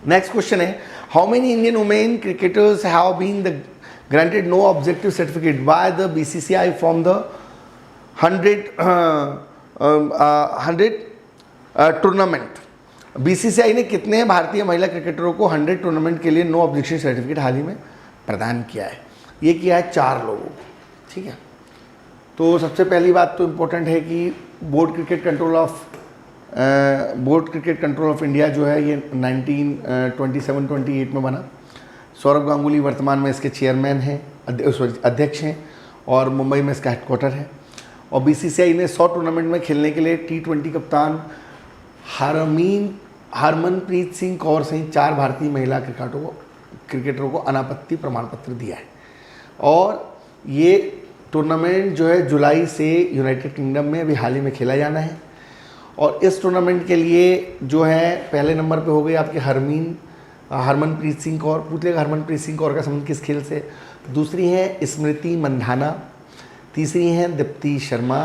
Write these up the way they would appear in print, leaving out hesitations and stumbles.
Next question है, how many Indian women cricketers have been the granted no objective certificate by the BCCI from the 100 tournament. BCCI ने कितने भारतीय महिला क्रिकेटरों को 100 टूर्नामेंट के लिए नो ऑब्जेक्शन सर्टिफिकेट हाल ही में प्रदान किया है? ये किया है 4 लोगों को, ठीक है। तो सबसे पहली बात तो इम्पोर्टेंट है कि board cricket control of India जो है ये 1927-28 में बना। सौरभ गांगुली वर्तमान में इसके चेयरमैन हैं, अध्यक्ष हैं, और मुंबई में इसका हेडक्वार्टर है। और बीसीसीआई ने 100 टूर्नामेंट में खेलने के लिए T20 कप्तान हरमनप्रीत सिंह कौर सहित 4 भारतीय महिला क्रिकेटरों को अनापत्ति प्रमाण पत्र दिया है। और ये टूर्नामेंट जो है जुलाई से यूनाइटेड किंगडम में अभी हाल ही में खेला जाना है। और इस टूर्नामेंट के लिए जो है पहले नंबर पे हो गई आपके हरमनप्रीत सिंह कौर। पूछेगा हरमनप्रीत सिंह कौर का संबंध किस खेल से? दूसरी है स्मृति मंधाना, तीसरी है दीप्ति शर्मा,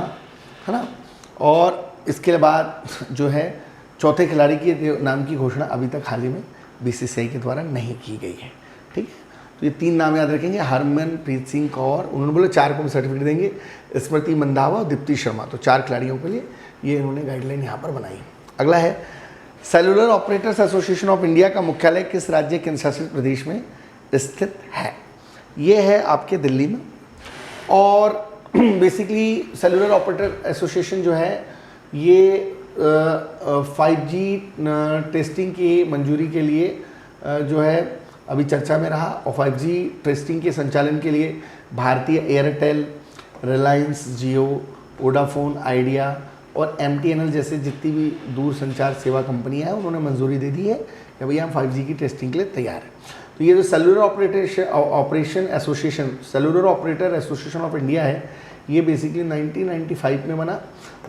है ना। और इसके बाद जो है चौथे खिलाड़ी के नाम की घोषणा अभी तक हाल ही में बीसीसीआई के द्वारा नहीं की गई है, ठीक है। तो ये 3 नाम याद रखेंगे, हरमनप्रीत सिंह कौर, उन्होंने बोले 4 को भी सर्टिफिकेट देंगे, स्मृति मंधावा और दीप्ति शर्मा। तो 4 खिलाड़ियों के लिए ये इन्होंने गाइडलाइन यहाँ पर बनाई। अगला है, cellular operators association of India का मुख्यालय किस राज्य केंद्र शासित प्रदेश में स्थित है? ये है आपके दिल्ली में। और बेसिकली सेलुलर ऑपरेटर एसोसिएशन जो है ये 5G टेस्टिंग की मंजूरी के लिए जो है अभी चर्चा में रहा। और 5G टेस्टिंग के संचालन के लिए भारतीय एयरटेल, रिलायंस जियो, वोडाफोन आइडिया और MTNL जैसे जितनी भी दूरसंचार सेवा कंपनियां हैं उन्होंने मंजूरी दे दी है कि भैया हम 5G की टेस्टिंग के लिए तैयार हैं। तो ये जो cellular operator association of India है, ये बेसिकली 1995 में बना।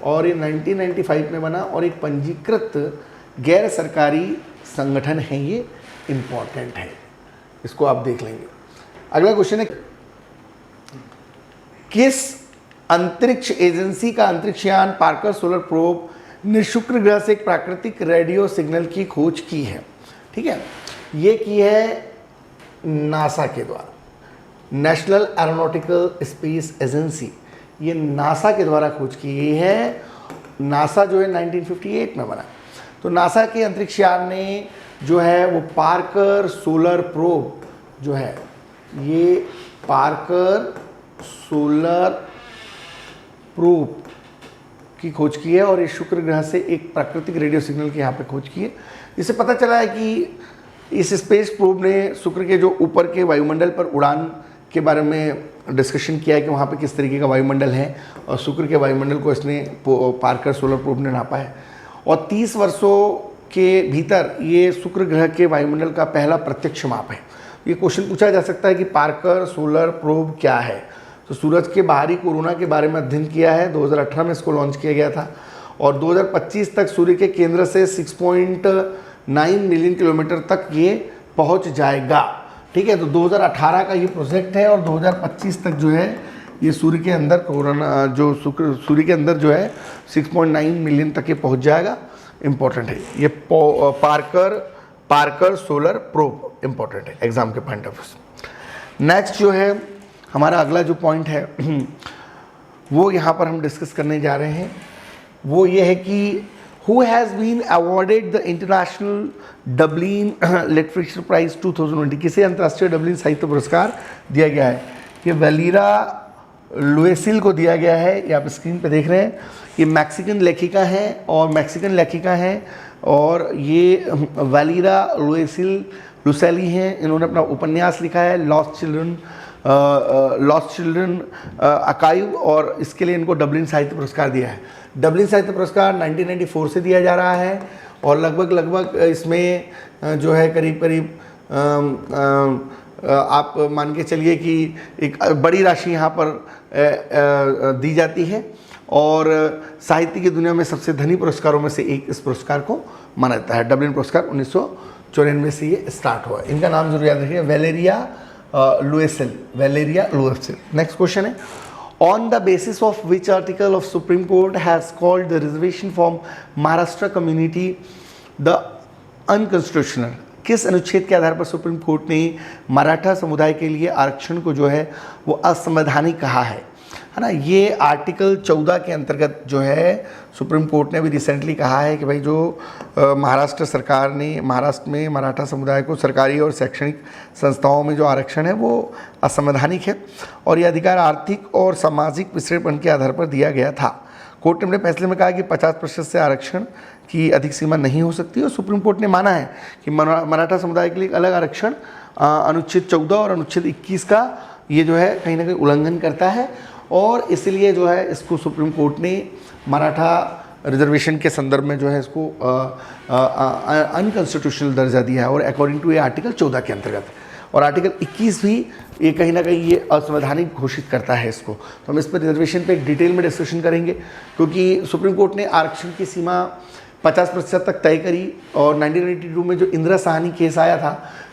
और ये 1995 में बना और एक पंजीकृत गैर सरकारी संगठन है, ये इम्पॉर्टेंट है, इसको आप देख लेंगे। अगला क्वेश्चन है, किस अंतरिक्ष एजेंसी का अंतरिक्षयान पार्कर सोलर प्रोब ने शुक्र ग्रह से एक प्राकृतिक रेडियो सिग्नल की खोज की है? ठीक है, ये की है नासा के द्वारा, नेशनल एरोनॉटिकल स्पेस एजेंसी, ये नासा के द्वारा खोज की गई है। नासा जो है 1958 में बना। तो नासा के अंतरिक्षयान ने जो है वो पार्कर सोलर प्रोब जो है, ये पार्कर सोलर प्रोब की खोज की है और ये शुक्र ग्रह से एक प्राकृतिक रेडियो सिग्नल की यहाँ पे खोज की है। इससे पता चला है कि इस स्पेस प्रोब ने शुक्र के जो ऊपर के वायुमंडल पर उड़ान के बारे में डिस्कशन किया है कि वहाँ पे किस तरीके का वायुमंडल है, और शुक्र के वायुमंडल को इसने पार्कर सोलर प्रोब ने नापा है। और 30 वर्षों के भीतर ये शुक्र ग्रह के वायुमंडल का पहला प्रत्यक्ष माप है। ये क्वेश्चन पूछा जा सकता है कि पार्कर सोलर प्रोब क्या है? तो सूरज के बाहरी कोरोना के बारे में अध्ययन किया है, 2018 में इसको लॉन्च किया गया था और 2025 तक सूर्य के केंद्र से 6.9 मिलियन किलोमीटर तक ये पहुंच जाएगा। ठीक है, तो 2018 का ये प्रोजेक्ट है और 2025 तक जो है ये सूर्य के अंदर कोरोना जो सूर्य के अंदर जो है 6.9 मिलियन तक ये पहुंच जाएगा। इम्पोर्टेंट है ये पार्कर सोलर प्रोब, इम्पोर्टेंट है एग्जाम के पॉइंट ऑफ व्यू से। नेक्स्ट जो है हमारा अगला जो पॉइंट है वो यहाँ पर हम डिस्कस करने जा रहे हैं, वो ये है कि who has been awarded the international Dublin literature prize 2020, किसे अंतर्राष्ट्रीय डबलिन साहित्य पुरस्कार दिया गया है? ये वैलेरा लुएसिल को दिया गया है, ये आप स्क्रीन पे देख रहे हैं। ये मैक्सिकन लेखिका हैं और ये वैलेरा लुसेली हैं। इन्होंने अपना उपन्यास लिखा है लॉस्ट चिल्ड्रन आर्काइव, और इसके लिए इनको डबलिन साहित्य पुरस्कार दिया है। डबलिन साहित्य पुरस्कार 1994 से दिया जा रहा है और लगभग इसमें जो है करीब आप मान के चलिए कि एक बड़ी राशि यहाँ पर दी जाती है और साहित्य की दुनिया में सबसे धनी पुरस्कारों में से एक इस पुरस्कार को माना जाता है। डबलिन पुरस्कार 1994 से ये स्टार्ट हुआ। इनका नाम जरूर याद रखिए, वैलेरिया लुएसिल। नेक्स्ट क्वेश्चन है, on the basis of which article of supreme court has called the reservation from Maharashtra community the unconstitutional? किस अनुच्छेद के आधार पर सुप्रीम कोर्ट ने मराठा समुदाय के लिए आरक्षण को जो है वो असंवैधानिक कहा है ना। ये आर्टिकल 14 के अंतर्गत जो है सुप्रीम कोर्ट ने भी रिसेंटली कहा है कि भाई जो महाराष्ट्र सरकार ने महाराष्ट्र में मराठा समुदाय को सरकारी और शैक्षणिक संस्थाओं में जो आरक्षण है वो असंवैधानिक है और ये अधिकार आर्थिक और सामाजिक पिछड़ेपन के आधार पर दिया गया था। कोर्ट ने अपने फैसले में कहा कि 50% से आरक्षण की अधिक सीमा नहीं हो सकती और सुप्रीम कोर्ट ने माना है कि मराठा समुदाय के लिए एक अलग आरक्षण अनुच्छेद 14 और अनुच्छेद 21 का ये जो है कहीं ना कहीं उल्लंघन करता है और इसलिए जो है इसको सुप्रीम कोर्ट ने मराठा रिजर्वेशन के संदर्भ में जो है इसको अनकॉन्स्टिट्यूशनल दर्जा दिया है और अकॉर्डिंग टू ये आर्टिकल 14 के अंतर्गत और आर्टिकल 21 भी ये कहीं ना कहीं ये असंवैधानिक घोषित करता है इसको। तो हम इस पर रिजर्वेशन पे डिटेल में डिस्कशन करेंगे क्योंकि सुप्रीम कोर्ट ने आरक्षण की सीमा 50% तक तय करी और 1992 में जो इंदिरा साहनी केस आया था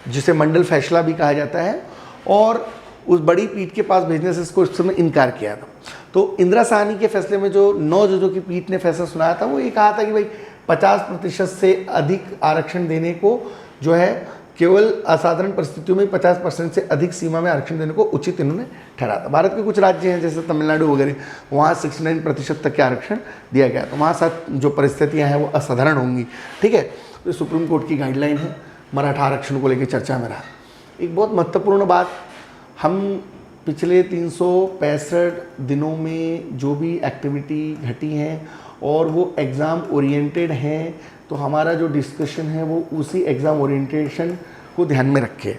जिसे मंडल फैसला भी कहा जाता है और उस बड़ी पीठ के पास भेजने से इसको इस समय इनकार किया था। तो इंदिरा साहनी के फैसले में जो 9 जजों की पीठ ने फैसला सुनाया था वो ये कहा था कि भाई 50% से अधिक आरक्षण देने को जो है केवल असाधारण परिस्थितियों में 50% से अधिक सीमा में आरक्षण देने को उचित इन्होंने ठहरा था। भारत के कुछ राज्य हैं जैसे तमिलनाडु वगैरह वहाँ 69% तक के आरक्षण दिया गया तो वहाँ साथ जो परिस्थितियाँ हैं वो असाधारण होंगी। ठीक है, तो सुप्रीम कोर्ट की गाइडलाइन है मराठा आरक्षण को लेकर चर्चा में रहा। एक बहुत महत्वपूर्ण बात, हम पिछले 365 दिनों में जो भी एक्टिविटी घटी हैं और वो एग्ज़ाम ओरिएंटेड हैं तो हमारा जो डिस्कशन है वो उसी एग्ज़ाम ओरिएंटेशन को ध्यान में रखे।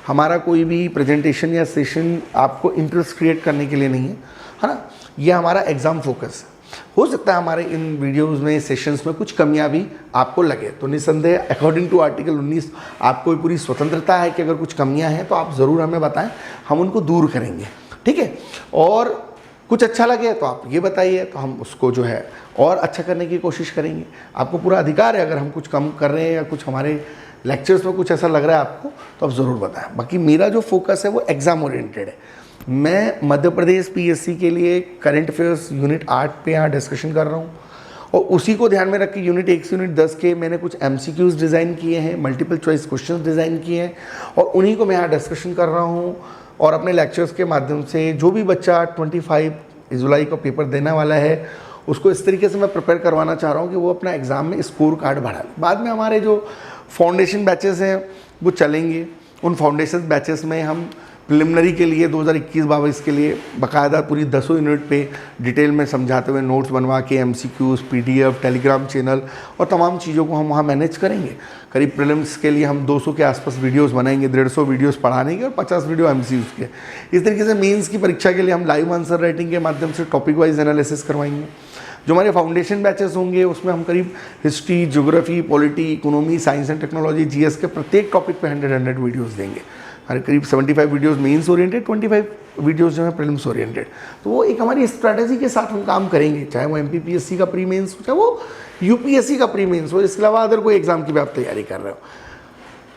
हमारा कोई भी प्रेजेंटेशन या सेशन आपको इंटरेस्ट क्रिएट करने के लिए नहीं है ना, ये हमारा एग्ज़ाम फोकस है। हो सकता है हमारे इन वीडियोस में सेशंस में कुछ कमियां भी आपको लगे तो निसंदेह अकॉर्डिंग टू आर्टिकल 19 आपको पूरी स्वतंत्रता है कि अगर कुछ कमियां हैं तो आप ज़रूर हमें बताएं, हम उनको दूर करेंगे। ठीक है, और कुछ अच्छा लगे तो आप ये बताइए तो हम उसको जो है और अच्छा करने की कोशिश करेंगे। आपको पूरा अधिकार है, अगर हम कुछ कम कर रहे हैं या कुछ हमारे लेक्चर्स में कुछ ऐसा लग रहा है आपको तो आप ज़रूर बताएं। बाकी मेरा जो फोकस है वो एग्ज़ाम ओरिएंटेड है। मैं मध्य प्रदेश पीएससी के लिए करंट अफेयर्स यूनिट 8 पे यहाँ डिस्कशन कर रहा हूँ और उसी को ध्यान में रख के यूनिट 1 से यूनिट 10 के मैंने कुछ MCQs डिज़ाइन किए हैं, मल्टीपल चॉइस क्वेश्चंस डिज़ाइन किए हैं और उन्हीं को मैं यहाँ डिस्कशन कर रहा हूँ और अपने लेक्चर्स के माध्यम से जो भी बच्चा 25 जुलाई को पेपर देने वाला है उसको इस तरीके से मैं प्रिपेयर करवाना चाह रहा हूँ कि वो अपना एग्ज़ाम में स्कोर कार्ड बढ़ा ले। बाद में हमारे जो फाउंडेशन बैचेस हैं वो चलेंगे, उन फाउंडेशन बैचेस में हम प्रिलिमिनरी के लिए 2021-22 के लिए बाकायदा पूरी 10 यूनिट पे डिटेल में समझाते हुए नोट्स बनवा के MCQs, PDF, टेलीग्राम चैनल और तमाम चीज़ों को हम वहाँ मैनेज करेंगे। करीब प्रीलिम्स के लिए हम 200 के आसपास वीडियोस बनाएंगे, 150 वीडियोस पढ़ाने के और 50 वीडियो MCQs के। इस तरीके से मेंस की परीक्षा के लिए हम लाइव आंसर राइटिंग के माध्यम से टॉपिक वाइज एनालिसिस करवाएंगे। जो हमारे फाउंडेशन बैचेस होंगे उसमें हम करीब history, geography, polity, economy, science and technology, GS के प्रत्येक टॉपिक पे 100 वीडियोस देंगे। हमारे करीब 75 वीडियोस मेंस ओरिएंटेड, 25 वीडियोस जो है प्रीलिम्स ओरिएंटेड। तो वो एक हमारी स्ट्रैटेजी के साथ हम काम करेंगे, चाहे वो MPPSC का प्री मेंस हो, चाहे वो UPSC का प्री मेंस हो, इसके अलावा अदर कोई एग्जाम की भी आप तैयारी कर रहे हो।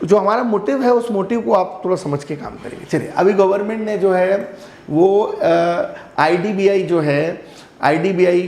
जो हमारा मोटिव है उस मोटिव को आप थोड़ा समझ के काम करेंगे। चलिए, अभी गवर्नमेंट ने जो है वो IDBI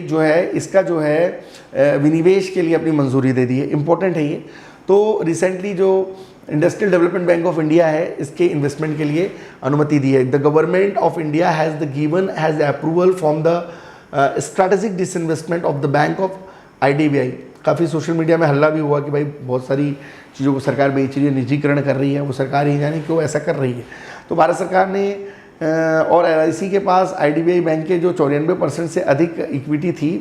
जो है इसका जो है विनिवेश के लिए अपनी मंजूरी दे दी है। इम्पोर्टेंट है ये। तो रिसेंटली जो industrial development bank of India है इसके इन्वेस्टमेंट के लिए अनुमति दी है। The government of India has approval from the strategic disinvestment of the bank of IDBI। काफ़ी सोशल मीडिया में हल्ला भी हुआ कि भाई बहुत सारी चीज़ों को सरकार बेच रही है, निजीकरण कर रही है, वो सरकार ही जाने क्यों ऐसा कर रही है। तो भारत सरकार ने और LIC के पास IDBI बैंक के जो 94% से अधिक इक्विटी थी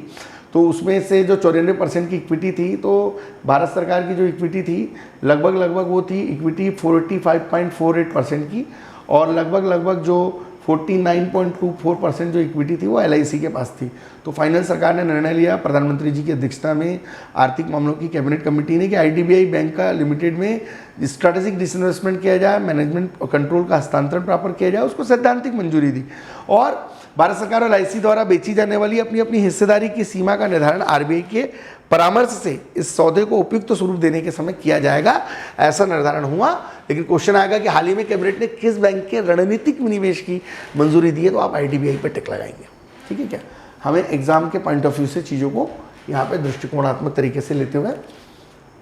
तो उसमें से जो 94% की इक्विटी थी तो भारत सरकार की जो इक्विटी थी लगभग वो थी इक्विटी 45.48% की और लगभग जो 49.24% जो इक्विटी थी वो LIC के पास थी। तो फाइनल सरकार ने निर्णय लिया प्रधानमंत्री जी की अध्यक्षता में आर्थिक मामलों की कैबिनेट कमेटी ने कि IDBI बैंक का लिमिटेड में स्ट्रैटेजिक डिसइन्वेस्टमेंट किया जाए, मैनेजमेंट और कंट्रोल का हस्तांतरण प्राप्त किया जाए, उसको सैद्धांतिक मंजूरी दी। और भारत सरकार और LIC द्वारा बेची जाने वाली अपनी अपनी हिस्सेदारी की सीमा का निर्धारण RBI के परामर्श से इस सौदे को उपयुक्त स्वरूप देने के समय किया जाएगा, ऐसा निर्धारण हुआ। लेकिन क्वेश्चन आएगा कि हाल ही में कैबिनेट ने किस बैंक के रणनीतिक विनिवेश की मंजूरी दी है, तो आप IDBI पर टिक लगाएंगे। ठीक है क्या? हमें एग्जाम के पॉइंट ऑफ व्यू से चीज़ों को यहाँ पे दृष्टिकोणात्मक तरीके से लेते हुए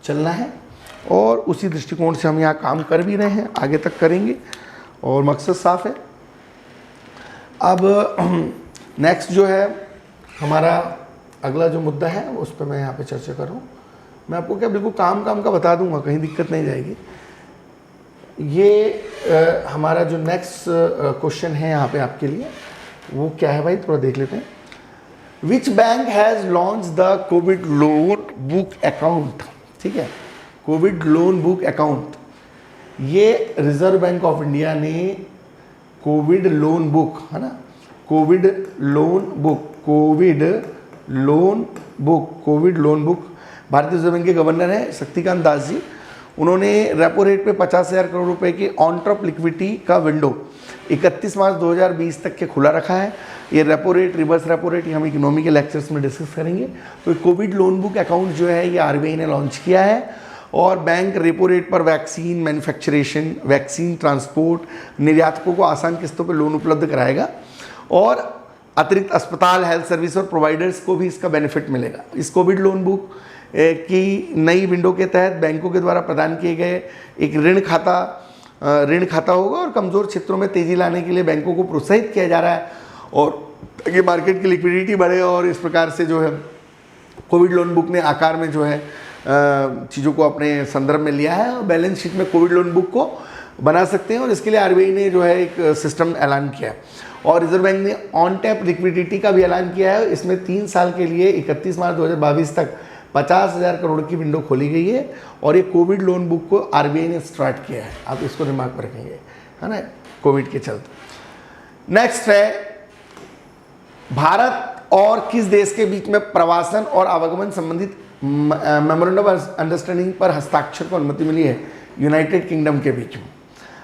चलना है और उसी दृष्टिकोण से हम यहाँ काम कर भी रहे हैं, आगे तक करेंगे और मकसद साफ है। अब नेक्स्ट जो है हमारा अगला जो मुद्दा है उस पर मैं यहाँ पे चर्चा कर रहा हूँ। मैं आपको क्या बिल्कुल काम का बता दूंगा, कहीं दिक्कत नहीं जाएगी। ये हमारा जो नेक्स्ट क्वेश्चन है यहाँ पे आपके लिए वो क्या है भाई, थोड़ा देख लेते हैं। Which bank has launch the Covid loan book account, ठीक है, कोविड लोन बुक अकाउंट। ये रिजर्व बैंक ऑफ इंडिया ने कोविड लोन बुक, है ना, कोविड लोन बुक भारतीय रिजर्व बैंक के गवर्नर हैं शक्तिकांत दास जी। उन्होंने रेपो रेट पे 50,000 करोड़ रुपए की ऑन टॉप लिक्विडिटी का विंडो 31 मार्च 2020 तक के खुला रखा है। ये repo rate, reverse repo rate, ये हम इकोनॉमी के लेक्चर्स में डिस्कस करेंगे। तो कोविड लोन बुक अकाउंट जो है ये आरबीआई ने लॉन्च किया है और बैंक रेपो रेट पर वैक्सीन मैन्युफैक्चरेशन, वैक्सीन ट्रांसपोर्ट, निर्यातकों को आसान किस्तों पर लोन उपलब्ध कराएगा और अतिरिक्त अस्पताल, हेल्थ सर्विस और प्रोवाइडर्स को भी इसका बेनिफिट मिलेगा। इस कोविड लोन बुक की नई विंडो के तहत बैंकों के द्वारा प्रदान किए गए एक ऋण खाता होगा और कमज़ोर क्षेत्रों में तेज़ी लाने के लिए बैंकों को प्रोत्साहित किया जा रहा है और ताकि मार्केट की लिक्विडिटी बढ़े। और इस प्रकार से जो है कोविड लोन बुक ने आकार में जो है चीज़ों को अपने संदर्भ में लिया है और बैलेंस शीट में कोविड लोन बुक को बना सकते हैं। और इसके लिए आरबीआई ने जो है एक सिस्टम ऐलान किया है और रिजर्व बैंक ने ऑन टैप लिक्विडिटी का भी ऐलान किया है। इसमें 3 साल के लिए 31 मार्च 2022 तक 50,000 करोड़ की विंडो खोली गई है और ये कोविड लोन बुक को आरबीआई ने स्टार्ट किया है। आप इसको दिमाग में रखेंगे, है ना, कोविड के चलते। नेक्स्ट है भारत और किस देश के बीच में प्रवासन और आवागमन संबंधित मेमोरेंडम ऑफ अंडरस्टैंडिंग पर हस्ताक्षर को अनुमति मिली है यूनाइटेड किंगडम के बीच में।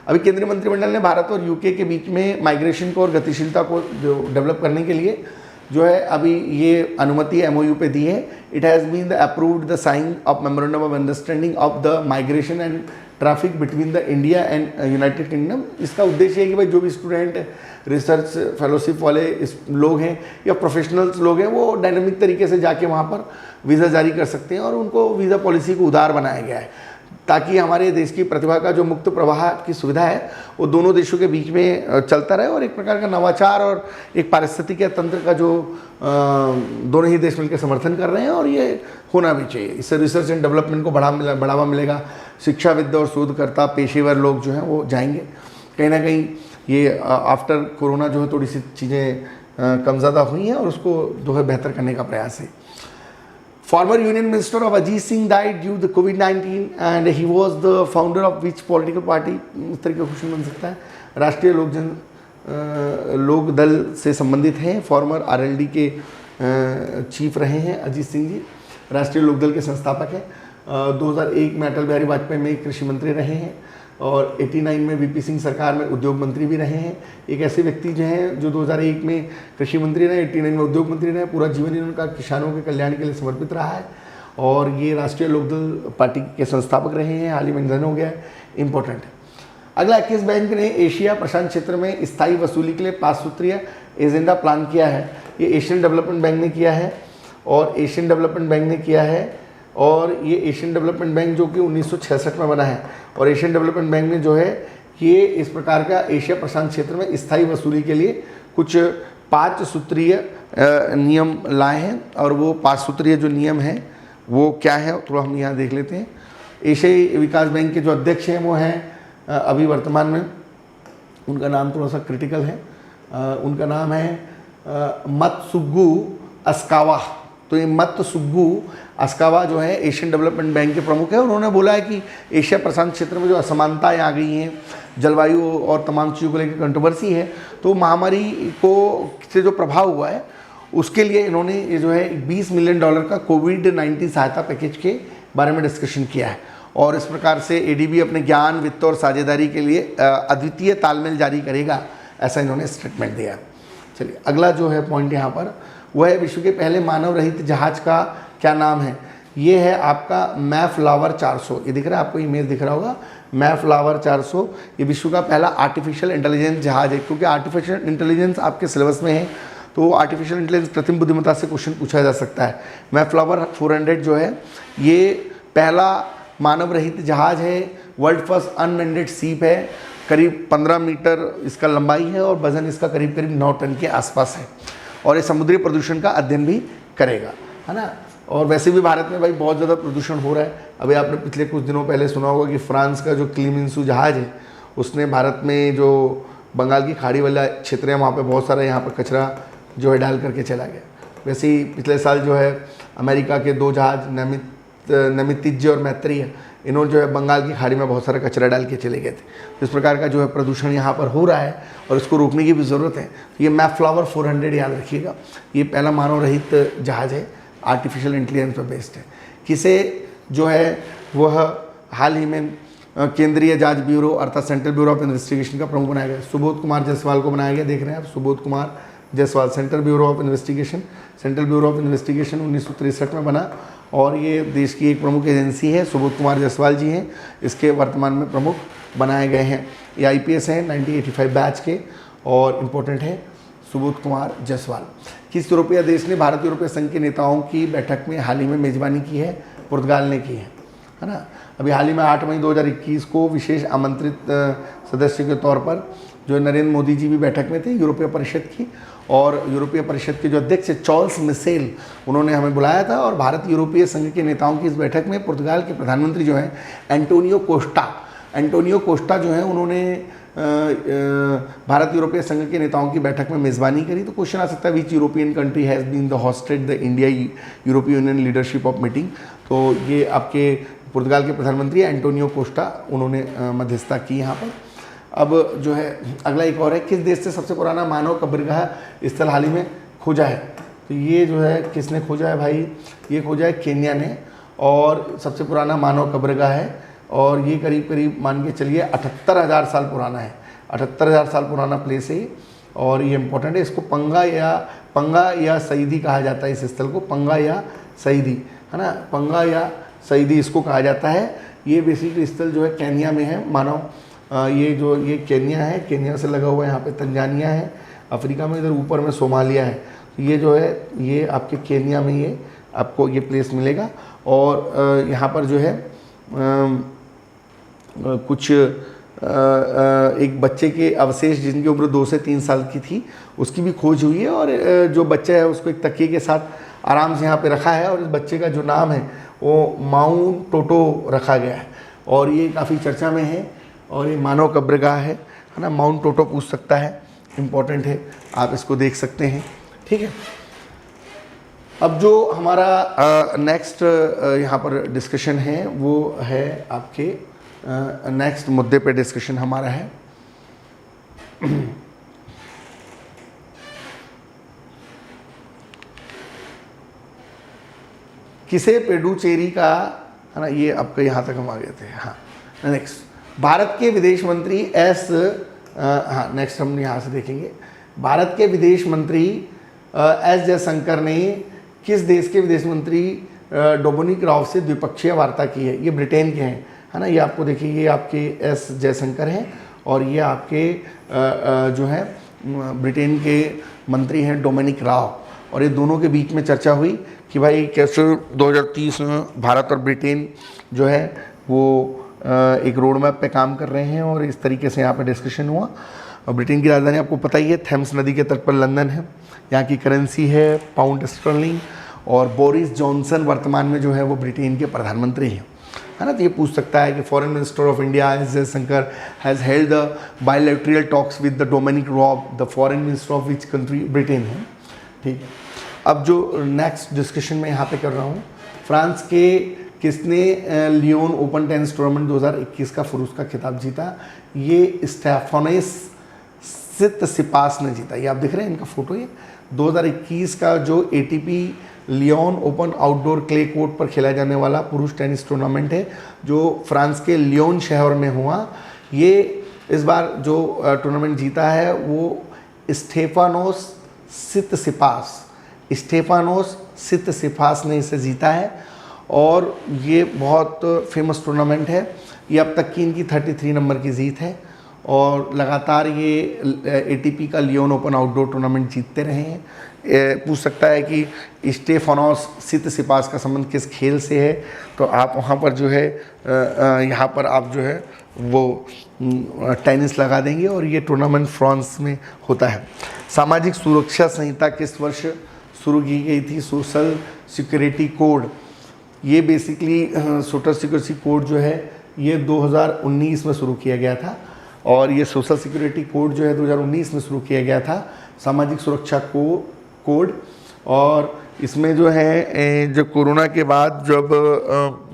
अभी केंद्रीय मंत्रिमंडल ने भारत और यूके के बीच में माइग्रेशन को और गतिशीलता को जो डेवलप करने के लिए जो है अभी ये अनुमति एमओयू पे दी है। It has been the approved the sign of memorandum of understanding of the migration and traffic between the India and United Kingdom. इसका उद्देश्य है कि भाई जो भी स्टूडेंट, रिसर्च फेलोशिप वाले लोग हैं या प्रोफेशनल्स लोग हैं वो डायनामिक तरीके से जाके वहाँ पर वीज़ा जारी कर सकते हैं और उनको वीज़ा पॉलिसी को उदार बनाया गया है ताकि हमारे देश की प्रतिभा का जो मुक्त प्रवाह की सुविधा है वो दोनों देशों के बीच में चलता रहे और एक प्रकार का नवाचार और एक पारिस्थितिक तंत्र का जो दोनों ही देश मिलकर समर्थन कर रहे हैं और ये होना भी चाहिए। इससे रिसर्च एंड डेवलपमेंट को बढ़ावा मिलेगा। शिक्षाविद और शोधकर्ता, पेशेवर लोग जो हैं वो जाएंगे। कहीं ना कहीं ये आफ्टर कोरोना जो है थोड़ी सी चीज़ें कम ज़्यादा हुई हैं और उसको जो है बेहतर करने का प्रयास है। Former Union Minister of Ajit Singh died due to COVID-19 and he was the founder of which political party? इस तरह का क्वेश्चन बन सकता है। राष्ट्रीय लोक दल से संबंधित हैं। फॉर्मर आरएलडी के चीफ रहे हैं अजीत सिंह जी, राष्ट्रीय लोक दल के संस्थापक हैं। 2001 में अटल बिहारी वाजपेयी में कृषि मंत्री रहे हैं और 89 में वीपी सिंह सरकार में उद्योग मंत्री भी रहे हैं। एक ऐसे व्यक्ति जो हैं जो 2001 में कृषि मंत्री रहे, 89 में उद्योग मंत्री रहे। पूरा जीवन इनका किसानों के कल्याण के लिए समर्पित रहा है और ये राष्ट्रीय लोकदल पार्टी के संस्थापक रहे हैं। हाल ही में निधन हो गया है, इंपॉर्टेंट है। अगला, किस बैंक ने एशिया प्रशांत क्षेत्र में स्थायी वसूली के लिए 5 सूत्रीय एजेंडा प्लान किया है? ये एशियन डेवलपमेंट बैंक ने किया है और एशियन डेवलपमेंट बैंक ने किया है और ये एशियन डेवलपमेंट बैंक जो कि 1966 में बना है और एशियन डेवलपमेंट बैंक ने जो है ये इस प्रकार का एशिया प्रशांत क्षेत्र में स्थायी वसूली के लिए कुछ 5 सूत्रीय नियम लाए हैं और वो 5 सूत्रीय जो नियम हैं वो क्या है थोड़ा हम यहाँ देख लेते हैं। एशियाई विकास बैंक के जो अध्यक्ष हैं वो हैं अभी वर्तमान में, उनका नाम थोड़ा सा क्रिटिकल है, उनका नाम है मत्सुगु अस्कावा। तो ये मत्सुगु अस्कावा जो है एशियन डेवलपमेंट बैंक के प्रमुख है। उन्होंने बोला है कि एशिया प्रशांत क्षेत्र में जो असमानताएं आ गई हैं, जलवायु और तमाम चीज़ों को लेकर कंट्रोवर्सी है, तो महामारी को से जो प्रभाव हुआ है उसके लिए इन्होंने ये जो है $20 मिलियन का कोविड-19 सहायता पैकेज के बारे में डिस्कशन किया है और इस प्रकार से एडीबी अपने ज्ञान, वित्त और साझेदारी के लिए अद्वितीय तालमेल जारी करेगा, ऐसा इन्होंने स्टेटमेंट दिया। चलिए अगला जो है पॉइंट यहाँ पर वह है विश्व के पहले मानव रहित जहाज का क्या नाम है? ये है आपका मैफ्लावर 400। ये दिख रहा है आपको, इमेज दिख रहा होगा, मैफ्लावर 400। ये विश्व का पहला आर्टिफिशियल इंटेलिजेंस जहाज है। क्योंकि आर्टिफिशियल इंटेलिजेंस आपके सिलेबस में है तो आर्टिफिशियल इंटेलिजेंस कृत्रिम बुद्धिमत्ता से क्वेश्चन पूछा जा सकता है। मैफ्लावर 400 जो है ये पहला मानव रहित जहाज है, वर्ल्ड फर्स्ट अनमेंडेड सीप है, करीब 15 मीटर इसका लंबाई है और वजन इसका करीब करीब 9 टन के आसपास है, और ये समुद्री प्रदूषण का अध्ययन भी करेगा, है ना। और वैसे भी भारत में भाई बहुत ज़्यादा प्रदूषण हो रहा है। अभी आपने पिछले कुछ दिनों पहले सुना होगा कि फ्रांस का जो क्लीमेंसू जहाज़ है उसने भारत में जो बंगाल की खाड़ी वाला क्षेत्र है वहाँ पे बहुत सारा यहाँ पर कचरा जो है डाल करके चला गया। वैसे ही पिछले साल जो है अमेरिका के 2 जहाज नमितिज्य और मैत्रेय, इन्होंने जो है बंगाल की खाड़ी में बहुत सारा कचरा डाल के चले गए थे। इस प्रकार का जो है प्रदूषण यहाँ पर हो रहा है और इसको रोकने की भी ज़रूरत है। ये मैफ्लावर 400 याद रखिएगा, ये पहला मानव रहित जहाज़ है, आर्टिफिशियल इंटेलिजेंस पर बेस्ड है। किसे जो है वह हाल ही में केंद्रीय जांच ब्यूरो अर्थात सेंट्रल ब्यूरो ऑफ इन्वेस्टिगेशन का प्रमुख बनाया गया। सुबोध कुमार जायसवाल को बनाया गया, देख रहे हैं आप, Subodh Kumar Jaiswal, central bureau of investigation. Central bureau of investigation 1963 में बना और ये देश की एक प्रमुख एजेंसी है। सुबोध कुमार जायसवाल जी हैं इसके वर्तमान में प्रमुख बनाए गए हैं। ये IPS हैं 1985 बैच के और इम्पोर्टेंट है सुबोध कुमार जायसवाल। किस यूरोपीय देश ने भारत यूरोपीय संघ के नेताओं की बैठक में हाल ही में मेज़बानी की है? पुर्तगाल ने की है ना। अभी हाल ही में 8 मई 2021 को विशेष आमंत्रित सदस्य के तौर पर जो नरेंद्र मोदी जी भी बैठक में थे यूरोपीय परिषद की, और यूरोपीय परिषद के जो अध्यक्ष चार्ल्स मिशेल उन्होंने हमें बुलाया था। और भारत यूरोपीय संघ के नेताओं की इस बैठक में पुर्तगाल के प्रधानमंत्री जो हैं एंटोनियो कोस्टा जो है उन्होंने भारत यूरोपीय संघ के नेताओं की बैठक में मेज़बानी करी। तो क्वेश्चन आ सकता है which European country has been the hosted the India European Union leadership of meeting. तो ये आपके पुर्तगाल के प्रधानमंत्री एंटोनियो कोस्टा उन्होंने मध्यस्थता की यहाँ पर। अब जो है अगला एक और है, किस देश से सबसे पुराना मानव कब्रगाह स्थल हाल ही में खोजा है? तो ये जो है किसने खोजा है भाई? ये खोजा है केन्या ने, और सबसे पुराना मानव कब्रगाह है और ये करीब करीब मान के चलिए 78,000 साल पुराना है। 78,000 साल पुराना प्लेस है और ये इम्पोर्टेंट है। इसको पंगा या सईदी कहा जाता है। इस स्थल को पंगा या सईदी, है ना, पंगा या सईदी इसको कहा जाता है। ये बेसिकली स्थल जो है केन्या में है मानव। ये केन्या है, केन्या से लगा हुआ है, यहाँ पे तंजानिया है, अफ्रीका में इधर ऊपर में सोमालिया है। तो ये जो है ये आपके केन्या में ये आपको ये प्लेस मिलेगा। और यहाँ पर जो है कुछ एक बच्चे के अवशेष जिनकी उम्र 2 से 3 साल की थी उसकी भी खोज हुई है, और जो बच्चा है उसको एक तकिए के साथ आराम से यहाँ पे रखा है और इस बच्चे का जो नाम है वो माउंट टोटो रखा गया है और ये काफ़ी चर्चा में है और ये मानव कब्रगाह है ना। माउंट टोटो पूछ सकता है, इम्पॉर्टेंट है, आप इसको देख सकते हैं, ठीक है। अब जो हमारा नेक्स्ट यहाँ पर डिस्कशन है वो है आपके नेक्स्ट मुद्दे पे डिस्कशन हमारा है किसे पेडुचेरी का, है ना, ये आपका यहाँ तक हम आ गए थे। हाँ, नेक्स्ट भारत के विदेश मंत्री नेक्स्ट हम यहाँ से देखेंगे। भारत के विदेश मंत्री एस जयशंकर ने किस देश के विदेश मंत्री डोमिनिक राब से द्विपक्षीय वार्ता की है? ये ब्रिटेन के हैं, है ना। ये आपको देखिए, ये आपके एस जयशंकर हैं और ये आपके जो है ब्रिटेन के मंत्री हैं डोमिनिक राब। और ये दोनों के बीच में चर्चा हुई कि भाई कैसे 2030 में भारत और ब्रिटेन जो है वो एक रोड मैप पे काम कर रहे हैं और इस तरीके से यहाँ पे डिस्कशन हुआ। और ब्रिटेन की राजधानी आपको पता ही है, थेम्स नदी के तट पर लंदन है। यहाँ की करेंसी है पाउंड स्टर्लिंग। और बोरिस जॉनसन वर्तमान में जो है वो ब्रिटेन के प्रधानमंत्री हैं, है ना। तो ये पूछ सकता है कि foreign minister of India S Jaishankar has held the bilateral talks with the Dominic Raab, the foreign minister of which country? Britain है, ठीक है। अब जो नेक्स्ट डिस्कशन में यहाँ पे कर रहा हूँ, फ्रांस के किसने लियोन ओपन टेनिस टूर्नामेंट 2021 का फुरूस का खिताब जीता? ये स्टेफानोस सित्सिपास ने जीता। ये आप देख रहे हैं इनका फोटो। ये 2021 का जो ATP Lyon Open outdoor clay court पर खेला जाने वाला पुरुष टेनिस टूर्नामेंट है जो फ्रांस के लियोन शहर में हुआ। ये इस बार जो टूर्नामेंट जीता है वो स्टेफानोस सित्सिपास ने इसे जीता है और ये बहुत फेमस टूर्नामेंट है। ये अब तक की इनकी 33 नंबर की जीत है और लगातार ये ATP का लियोन ओपन आउटडोर टूर्नामेंट जीतते रहे हैं। पूछ सकता है कि स्टेफानोस सितसिपास का संबंध किस खेल से है, तो आप वहाँ पर जो है यहाँ पर आप जो है वो टेनिस लगा देंगे और ये टूर्नामेंट फ्रांस में होता है। सामाजिक सुरक्षा संहिता किस वर्ष शुरू की गई थी? सोशल सिक्योरिटी कोड, ये बेसिकली सोशल सिक्योरिटी कोड जो है ये 2019 में शुरू किया गया था और ये सोशल सिक्योरिटी कोड जो है 2019 में शुरू किया गया था, सामाजिक सुरक्षा कोड। और इसमें जो है जब कोरोना के बाद जब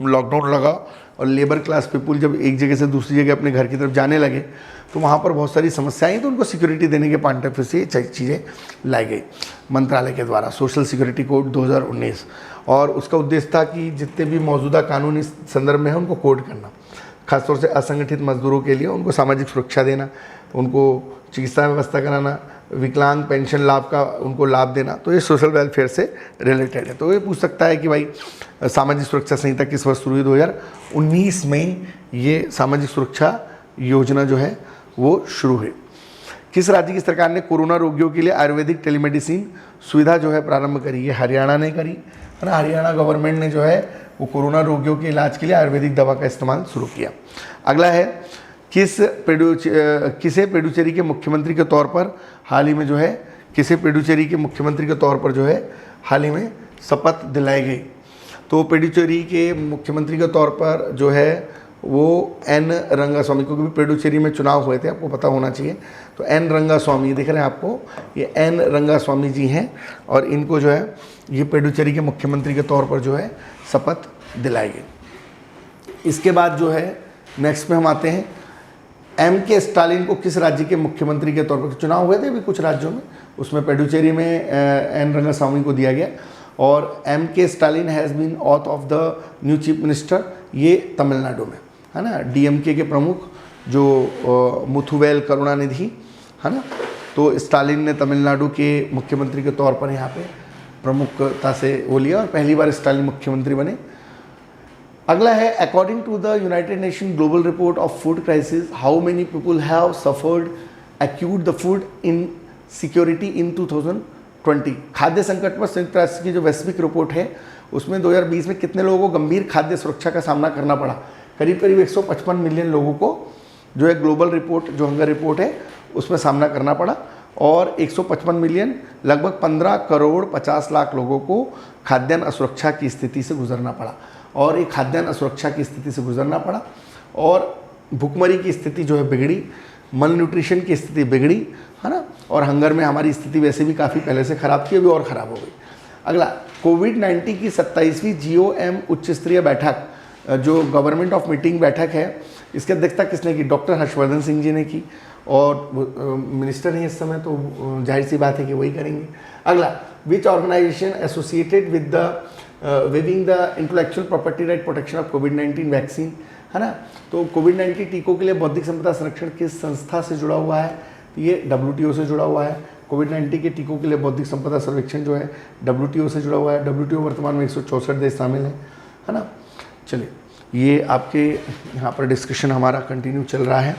लॉकडाउन लगा और लेबर क्लास पीपुल जब एक जगह से दूसरी जगह अपने घर की तरफ जाने लगे तो वहाँ पर बहुत सारी समस्याएं, तो उनको सिक्योरिटी देने के पॉइंट ऑफ व्यू से चीज़ें लाई गई मंत्रालय के द्वारा, सोशल सिक्योरिटी कोड 2019। और उसका उद्देश्य था कि जितने भी मौजूदा कानून इस संदर्भ में है उनको कोड करना, खासतौर से असंगठित मजदूरों के लिए उनको सामाजिक सुरक्षा देना, उनको चिकित्सा व्यवस्था कराना, विकलांग पेंशन लाभ का उनको लाभ देना, तो ये सोशल वेलफेयर से रिलेटेड है। तो ये पूछ सकता है कि भाई सामाजिक सुरक्षा संहिता किस वर्ष शुरू हुई? 2019 में ये सामाजिक सुरक्षा योजना जो है वो शुरू हुई। किस राज्य की सरकार ने कोरोना रोगियों के लिए आयुर्वेदिक टेलीमेडिसिन सुविधा जो है प्रारंभ करी? ये हरियाणा ने करी है ना। हरियाणा गवर्नमेंट ने जो है वो कोरोना रोगियों के इलाज के लिए आयुर्वेदिक दवा का इस्तेमाल शुरू किया। अगला है किसे पुडुचेरी के मुख्यमंत्री के तौर पर हाल ही में जो है किसे पुडुचेरी के मुख्यमंत्री के तौर पर जो है हाल ही में शपथ दिलाई गई? तो पुडुचेरी के मुख्यमंत्री के तौर पर जो है वो एन रंगास्वामी, क्योंकि पुडुचेरी में चुनाव हुए थे, आपको पता होना चाहिए। तो एन रंगास्वामी दिख रहे हैं आपको, ये एन रंगास्वामी जी हैं और इनको जो है ये पुडुचेरी के मुख्यमंत्री के तौर पर जो है शपथ दिलाई गई। इसके बाद जो है नेक्स्ट पे हम आते हैं, M.K. स्टालिन को किस राज्य के मुख्यमंत्री के तौर पर, चुनाव हुए थे अभी कुछ राज्यों में, उसमें पुडुचेरी में एन रंगास्वामी को दिया गया। और M.K. Stalin has been oath of the new chief minister, ये तमिलनाडु में है ना। DMK के प्रमुख जो मुथुवेल करुणानिधि है ना, तो स्टालिन ने तमिलनाडु के मुख्यमंत्री के तौर पर यहाँ पे प्रमुखता से वो लिया और पहली बार स्टालिन मुख्यमंत्री बने। अगला है, according to the United Nation global report of food crisis, how many people have suffered acute the food in security in 2020? खाद्य संकट पर संयुक्त राष्ट्र की जो वैश्विक रिपोर्ट है उसमें 2020 में कितने लोगों को गंभीर खाद्य सुरक्षा का सामना करना पड़ा? करीब करीब 155 मिलियन लोगों को जो है ग्लोबल रिपोर्ट जो हंगर रिपोर्ट है उसमें सामना करना पड़ा और 155 मिलियन लगभग 15 करोड़ 50 लाख लोगों को खाद्यान्न असुरक्षा की स्थिति से गुजरना पड़ा। और ये खाद्यान्न असुरक्षा की स्थिति से गुजरना पड़ा और भुखमरी की स्थिति जो है बिगड़ी, मल न्यूट्रिशन की स्थिति बिगड़ी है ना। और हंगर में हमारी स्थिति वैसे भी काफ़ी पहले से ख़राब थी, अभी और ख़राब हो गई। अगला, कोविड-19 की 27वीं GOM उच्च स्तरीय बैठक जो गवर्नमेंट ऑफ मीटिंग बैठक है, इसकी अध्यक्षता किसने की? डॉक्टर हर्षवर्धन सिंह जी ने की और मिनिस्टर हैं इस समय, तो जाहिर सी बात है कि वही करेंगे। अगला, which organisation associated with the waving the intellectual property right protection of COVID vaccine है ना। तो कोविड-19 टीकों के लिए बौद्धिक संपदा संरक्षण किस संस्था से जुड़ा हुआ है? ये WTO से जुड़ा हुआ है। कोविड-19 के टीकों के लिए बौद्धिक संपदा संरक्षण जो है WTO से जुड़ा हुआ है। WTO वर्तमान में 164 देश शामिल है ना। चलिए, ये आपके यहाँ पर डिस्कशन हमारा कंटिन्यू चल रहा है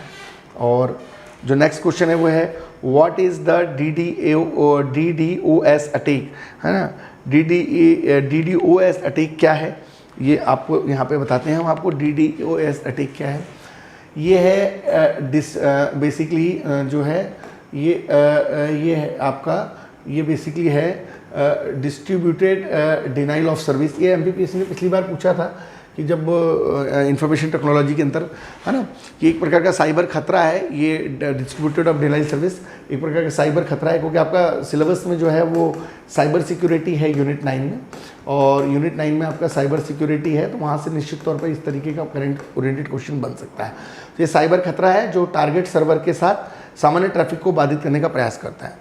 और जो नेक्स्ट क्वेश्चन है वो है, what is the DDoS attack है ना। DDoS अटैक क्या है ये आपको यहाँ पे बताते हैं हम आपको। DDoS अटैक क्या है? ये है बेसिकली जो है ये है आपका, ये बेसिकली है डिस्ट्रीब्यूटेड डिनाइल ऑफ सर्विस। ये MPPSC ने पिछली बार पूछा था कि जब इंफॉर्मेशन टेक्नोलॉजी के अंदर है ना कि एक प्रकार का साइबर खतरा है, ये डिस्ट्रीब्यूटेड ऑफ डिनाइल सर्विस एक प्रकार का साइबर खतरा है, क्योंकि आपका सिलेबस में जो है वो साइबर सिक्योरिटी है यूनिट 9 में, और यूनिट 9 में आपका साइबर सिक्योरिटी है, तो वहाँ से निश्चित तौर पर इस तरीके का करंट ओरिएंटेड क्वेश्चन बन सकता है। तो ये साइबर खतरा है जो टारगेट सर्वर के साथ सामान्य ट्रैफिक को बाधित करने का प्रयास करता है।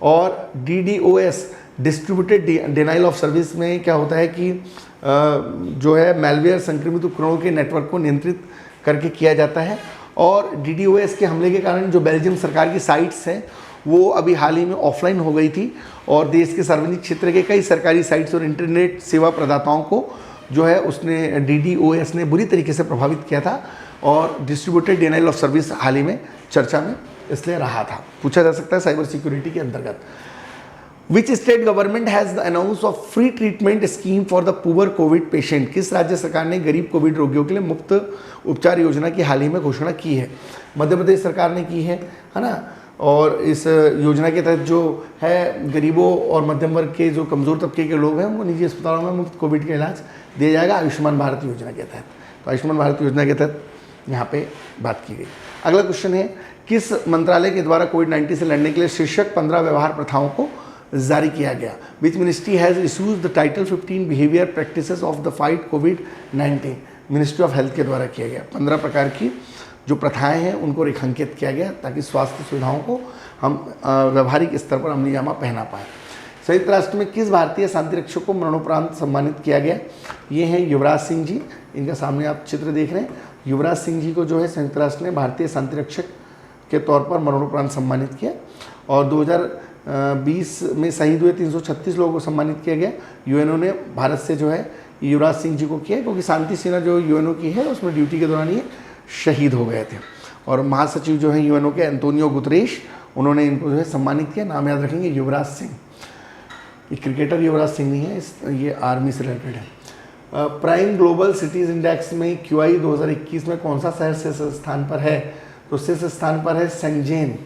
और DDoS distributed denial of service में क्या होता है कि जो है मेलवेयर संक्रमित उपकरणों के नेटवर्क को नियंत्रित करके किया जाता है। और DDoS के हमले के कारण जो बेल्जियम सरकार की साइट्स हैं वो अभी हाल ही में ऑफलाइन हो गई थी और देश के सार्वजनिक क्षेत्र के कई सरकारी साइट्स और इंटरनेट सेवा प्रदाताओं को जो है उसने DDoS ने बुरी तरीके से प्रभावित किया था और डिस्ट्रीब्यूटेड डिनाइल ऑफ सर्विस हाल ही में चर्चा में इसलिए रहा था, पूछा जा सकता है साइबर सिक्योरिटी के अंतर्गत। Which state government has announce of free treatment scheme for the poor Covid patient? किस राज्य सरकार ने गरीब कोविड रोगियों के लिए मुफ्त उपचार योजना की हाल ही में घोषणा की है? मध्य प्रदेश सरकार ने की है ना। और इस योजना के तहत जो है गरीबों और मध्यम वर्ग के जो कमज़ोर तबके के लोग हैं उनको निजी अस्पतालों में मुफ्त कोविड का इलाज दिया जाएगा आयुष्मान भारत योजना के तहत। तो आयुष्मान भारत योजना के तहत यहाँ पे बात की गई। अगला क्वेश्चन है, किस मंत्रालय के द्वारा कोविड-19 से लड़ने के लिए शीर्षक 15 व्यवहार प्रथाओं को जारी किया गया? Which ministry has issues the title 15 behaviour practices of the fight covid? Ministry of health के द्वारा किया गया। 15 प्रकार की जो प्रथाएं हैं उनको रेखांकित किया गया ताकि स्वास्थ्य सुविधाओं को हम व्यवहारिक स्तर पर अमलीजामा पहना पाए। संयुक्त राष्ट्र में किस भारतीय शांति रक्षक को मरणोपरांत सम्मानित किया गया? ये हैं युवराज सिंह जी, इनका सामने आप चित्र देख रहे हैं। युवराज सिंह जी को जो है संयुक्त राष्ट्र ने भारतीय शांति रक्षक के तौर पर मरणोपरांत सम्मानित किया। और 2020 में शहीद हुए 336 लोगों को सम्मानित किया गया। यूएनओ ने भारत से जो है युवराज सिंह जी को किया क्योंकि शांति सेना जो यूएनओ की है उसमें ड्यूटी के दौरान ये शहीद हो गए थे। और महासचिव जो है यूएनओ के एंटोनियो गुतरेश, उन्होंने इनको जो है सम्मानित किया। नाम याद रखेंगे, युवराज सिंह। ये क्रिकेटर युवराज सिंह नहीं है, ये आर्मी से रिलेटेड है। प्राइम ग्लोबल सिटीज़ इंडेक्स में QI 2021 में कौन सा शहर शीर्ष स्थान पर है? तो शीर्ष स्थान पर है शेंजेन,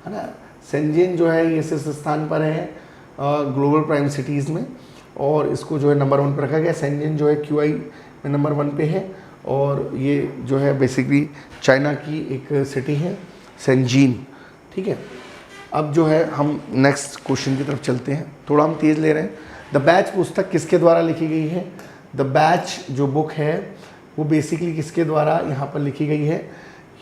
है ना। शेंजेन जो है ये शीर्ष स्थान पर है ग्लोबल प्राइम सिटीज़ में, और इसको जो है नंबर 1 पर रखा गया। शेंजेन जो है QI में नंबर 1 पे है, और ये जो है बेसिकली चाइना की एक सिटी है शेंजीन, ठीक है। अब जो है हम नेक्स्ट क्वेश्चन की तरफ चलते हैं, थोड़ा हम तेज़ ले रहे हैं। द बैच पुस्तक किसके द्वारा लिखी गई है? द बैच जो बुक है वो बेसिकली किसके द्वारा यहाँ पर लिखी गई है?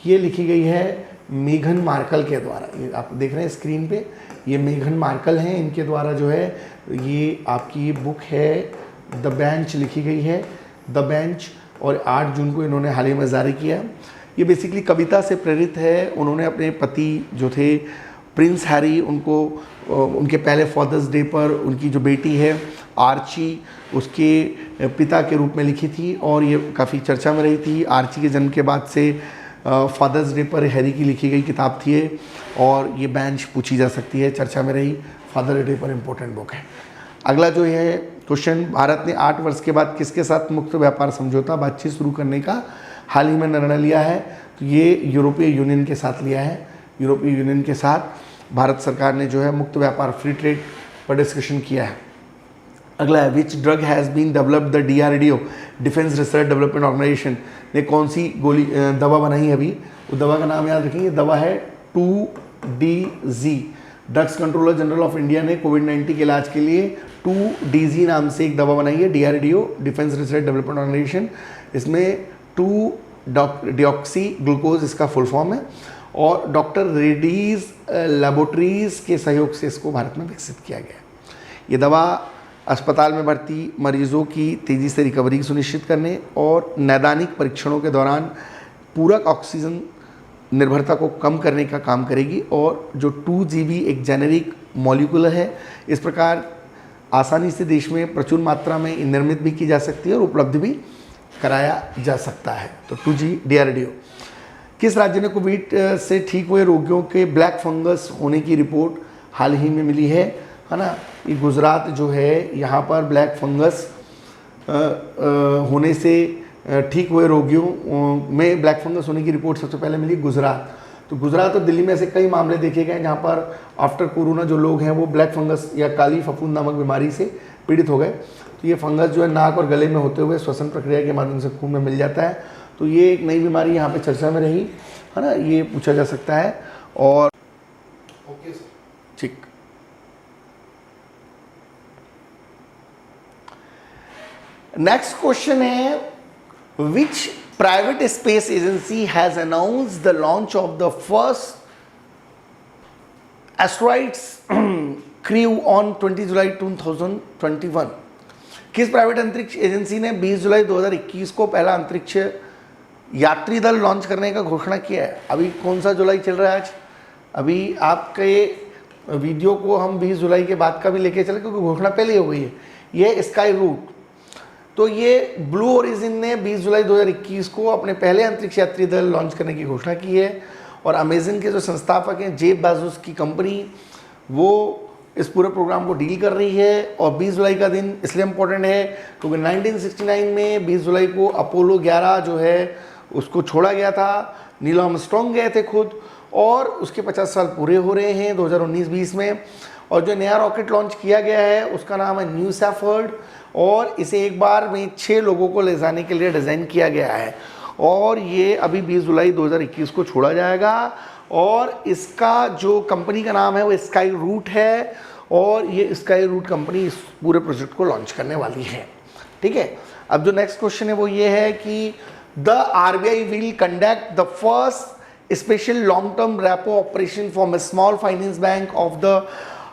ये लिखी गई है मेघन मार्कल के द्वारा। ये आप देख रहे हैं स्क्रीन पे, ये मेघन मार्कल हैं, इनके द्वारा जो है ये आपकी ये बुक है द बेंच लिखी गई है, द बेंच। और 8 जून को इन्होंने हाल ही में जारी किया। ये बेसिकली कविता से प्रेरित है। उन्होंने अपने पति जो थे प्रिंस हैरी, उनको उनके पहले फादर्स डे पर उनकी जो बेटी है आर्ची, उसके पिता के रूप में लिखी थी, और ये काफ़ी चर्चा में रही थी। आर्ची के जन्म के बाद से फादर्स डे पर हैरी की लिखी गई किताब थी ये, और ये बेंच पूछी जा सकती है, चर्चा में रही, फादर्स डे पर इम्पोर्टेंट बुक है। अगला जो है क्वेश्चन, भारत ने 8 वर्ष के बाद किसके साथ मुक्त व्यापार समझौता बातचीत शुरू करने का हाल ही में निर्णय लिया है? तो ये यूरोपीय यूनियन के साथ लिया है। यूरोपीय यूनियन के साथ भारत सरकार ने जो है मुक्त व्यापार फ्री ट्रेड पर डिस्कशन किया है। अगला है, which drug has been developed the DRDO defence research development organisation ने कौन सी दवा बनाई है अभी? वो दवा का नाम याद रखेंगे, दवा है 2DZ। Drugs controller general of India ने कोविड-19 के इलाज के लिए 2DZ नाम से एक दवा बनाई है, DRDO defence research development organisation. इसमें 2-डिऑक्सी ग्लूकोज इसका फुल फॉर्म है, और डॉक्टर रेड्डीज लेबोरेटरीज के सहयोग से इसको भारत में विकसित किया गया। ये दवा अस्पताल में भर्ती मरीजों की तेज़ी से रिकवरी सुनिश्चित करने और नैदानिक परीक्षणों के दौरान पूरक ऑक्सीजन निर्भरता को कम करने का काम करेगी। और जो 2GB एक जेनेरिक मॉलिक्यूल है, इस प्रकार आसानी से देश में प्रचुर मात्रा में निर्मित भी की जा सकती है और उपलब्ध भी कराया जा सकता है। तो 2G DRDO। किस राज्य ने कोविड से ठीक हुए रोगियों के ब्लैक फंगस होने की रिपोर्ट हाल ही में मिली है ना? ये गुजरात जो है, यहाँ पर ब्लैक फंगस होने से ठीक हुए रोगियों में ब्लैक फंगस होने की रिपोर्ट सबसे पहले मिली गुजरात। तो गुजरात और दिल्ली में ऐसे कई मामले देखे गए जहाँ पर आफ्टर कोरोना जो लोग हैं वो ब्लैक फंगस या काली फफूंद नामक बीमारी से पीड़ित हो गए। तो ये फंगस जो है नाक और गले में होते हुए श्वसन प्रक्रिया के माध्यम से खून में मिल जाता है। तो ये एक नई बीमारी यहाँ पे चर्चा में रही है ना, ये पूछा जा सकता है। और ओके सर, ठीक। नेक्स्ट क्वेश्चन है, which private space agency has announced the launch of the first asteroids crew on 20 July 2021? किस प्राइवेट अंतरिक्ष एजेंसी ने 20 जुलाई 2021 को पहला अंतरिक्ष यात्री दल लॉन्च करने का घोषणा किया है? अभी कौन सा जुलाई चल रहा है आज? अभी आपके वीडियो को हम 20 जुलाई के बाद का भी लेके चले क्योंकि घोषणा पहले ही हो गई है। ये स्काई रूट, तो ये ब्लू ओरिजिन ने 20 जुलाई 2021 को अपने पहले अंतरिक्ष यात्री दल लॉन्च करने की घोषणा की है। और अमेजन के जो संस्थापक हैं जेफ बेजोस की कंपनी, वो इस पूरे प्रोग्राम को डील कर रही है। और 20 जुलाई का दिन इसलिए इम्पोर्टेंट है क्योंकि 1969 में 20 जुलाई को अपोलो 11 जो है उसको छोड़ा गया था। नील आर्मस्ट्रांग गए थे खुद, और उसके 50 साल पूरे हो रहे हैं 2019-20 में। और जो नया रॉकेट लॉन्च किया गया है उसका नाम है न्यू सैफर्ड, और इसे एक बार में 6 लोगों को ले जाने के लिए डिज़ाइन किया गया है। और ये अभी 20 जुलाई 2021 को छोड़ा जाएगा। और इसका जो कंपनी का नाम है वो स्काई रूट है, और ये स्काई रूट कंपनी इस पूरे प्रोजेक्ट को लॉन्च करने वाली है। ठीक है, अब जो नेक्स्ट क्वेश्चन है वो ये है कि the RBI will conduct the first special long term repo operation from small finance bank of the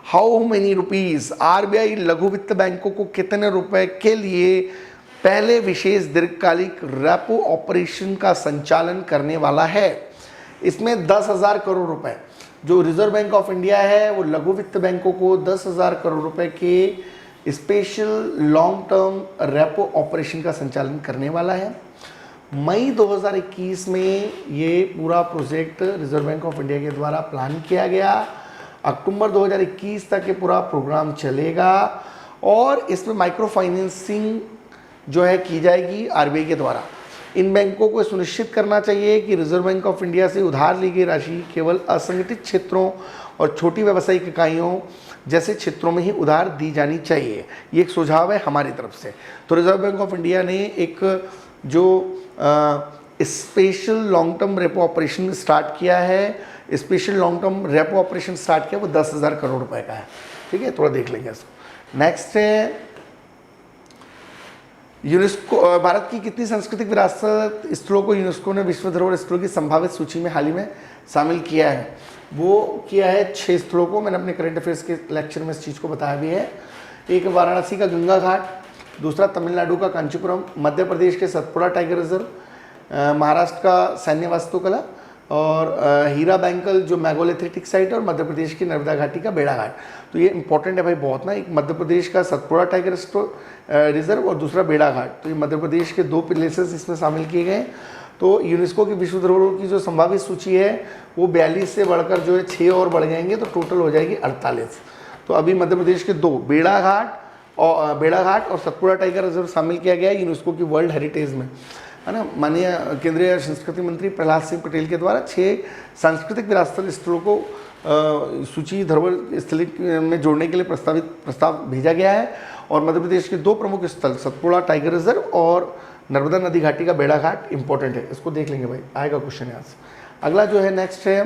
how many rupees. RBI लघु वित्त बैंकों को कितने रुपए के लिए पहले विशेष दीर्घकालिक रेपो ऑपरेशन का संचालन करने वाला है। इसमें 10,000 करोड़ रुपए जो रिजर्व बैंक ऑफ इंडिया है वो लघु वित्त बैंकों को 10,000 करोड़ रुपए के special long term repo operation का संचालन करने वाला है। मई 2021 में ये पूरा project reserve bank of India के द्वारा प्लान किया गया। अक्टूबर 2021 तक ये पूरा प्रोग्राम चलेगा, और इसमें माइक्रो फाइनेंसिंग जो है की जाएगी आरबीआई के द्वारा। इन बैंकों को सुनिश्चित करना चाहिए कि रिजर्व बैंक ऑफ इंडिया से उधार ली गई राशि केवल असंगठित क्षेत्रों और छोटी व्यावसायिक इकाइयों जैसे क्षेत्रों में ही उधार दी जानी चाहिए। ये एक सुझाव है हमारी तरफ से। तो रिजर्व बैंक ऑफ इंडिया ने एक जो special long term repo operation start किया है, special long term repo operation start किया, वो 10,000 करोड़ रुपए का है। ठीक है, थोड़ा देख लेंगे इसको। नेक्स्ट है यूनेस्को। भारत की कितनी सांस्कृतिक विरासत स्थलों को यूनेस्को ने विश्व धरोहर स्थलों की संभावित सूची में हाल ही में शामिल किया है? वो किया है 6 स्थलों को। मैंने अपने करंट अफेयर्स के लेक्चर में इस चीज़ को बताया भी है। एक वाराणसी का गंगा घाट, दूसरा तमिलनाडु का कांचीपुरम, मध्य प्रदेश के सतपुड़ा टाइगर रिजर्व, महाराष्ट्र का सैन्य वास्तुकला, और हीरा बैंकल जो मैगोलिथिक साइट है, और मध्य प्रदेश की नर्मदा घाटी का बेड़ा घाट। तो ये इंपॉर्टेंट है भाई बहुत ना। एक मध्य प्रदेश का सतपुड़ा टाइगर रिजर्व और दूसरा बेड़ा घाट, तो ये मध्य प्रदेश के 2 प्लेसेस इसमें शामिल किए गए। तो यूनेस्को की विश्व धरोहरों की जो संभावित सूची है वो 42 से बढ़कर जो है 6 और बढ़ जाएंगे, तो टोटल हो जाएगी 48। तो अभी मध्य प्रदेश के 2 बेड़ा घाट और सतपुड़ा टाइगर रिजर्व शामिल किया गया है यूनेस्को की वर्ल्ड हेरिटेज में, है ना। माननीय केंद्रीय संस्कृति मंत्री प्रहलाद सिंह पटेल के द्वारा 6 सांस्कृतिक विरासत स्थलों को सूची धरोहर स्थल में जोड़ने के लिए प्रस्ताव भेजा गया है। और मध्य प्रदेश के 2 प्रमुख स्थल सतपुड़ा टाइगर रिजर्व और नर्मदा नदी घाटी का बेड़ा घाट इंपॉर्टेंट है, इसको देख लेंगे भाई, आएगा क्वेश्चन यहाँ से। अगला जो है नेक्स्ट है,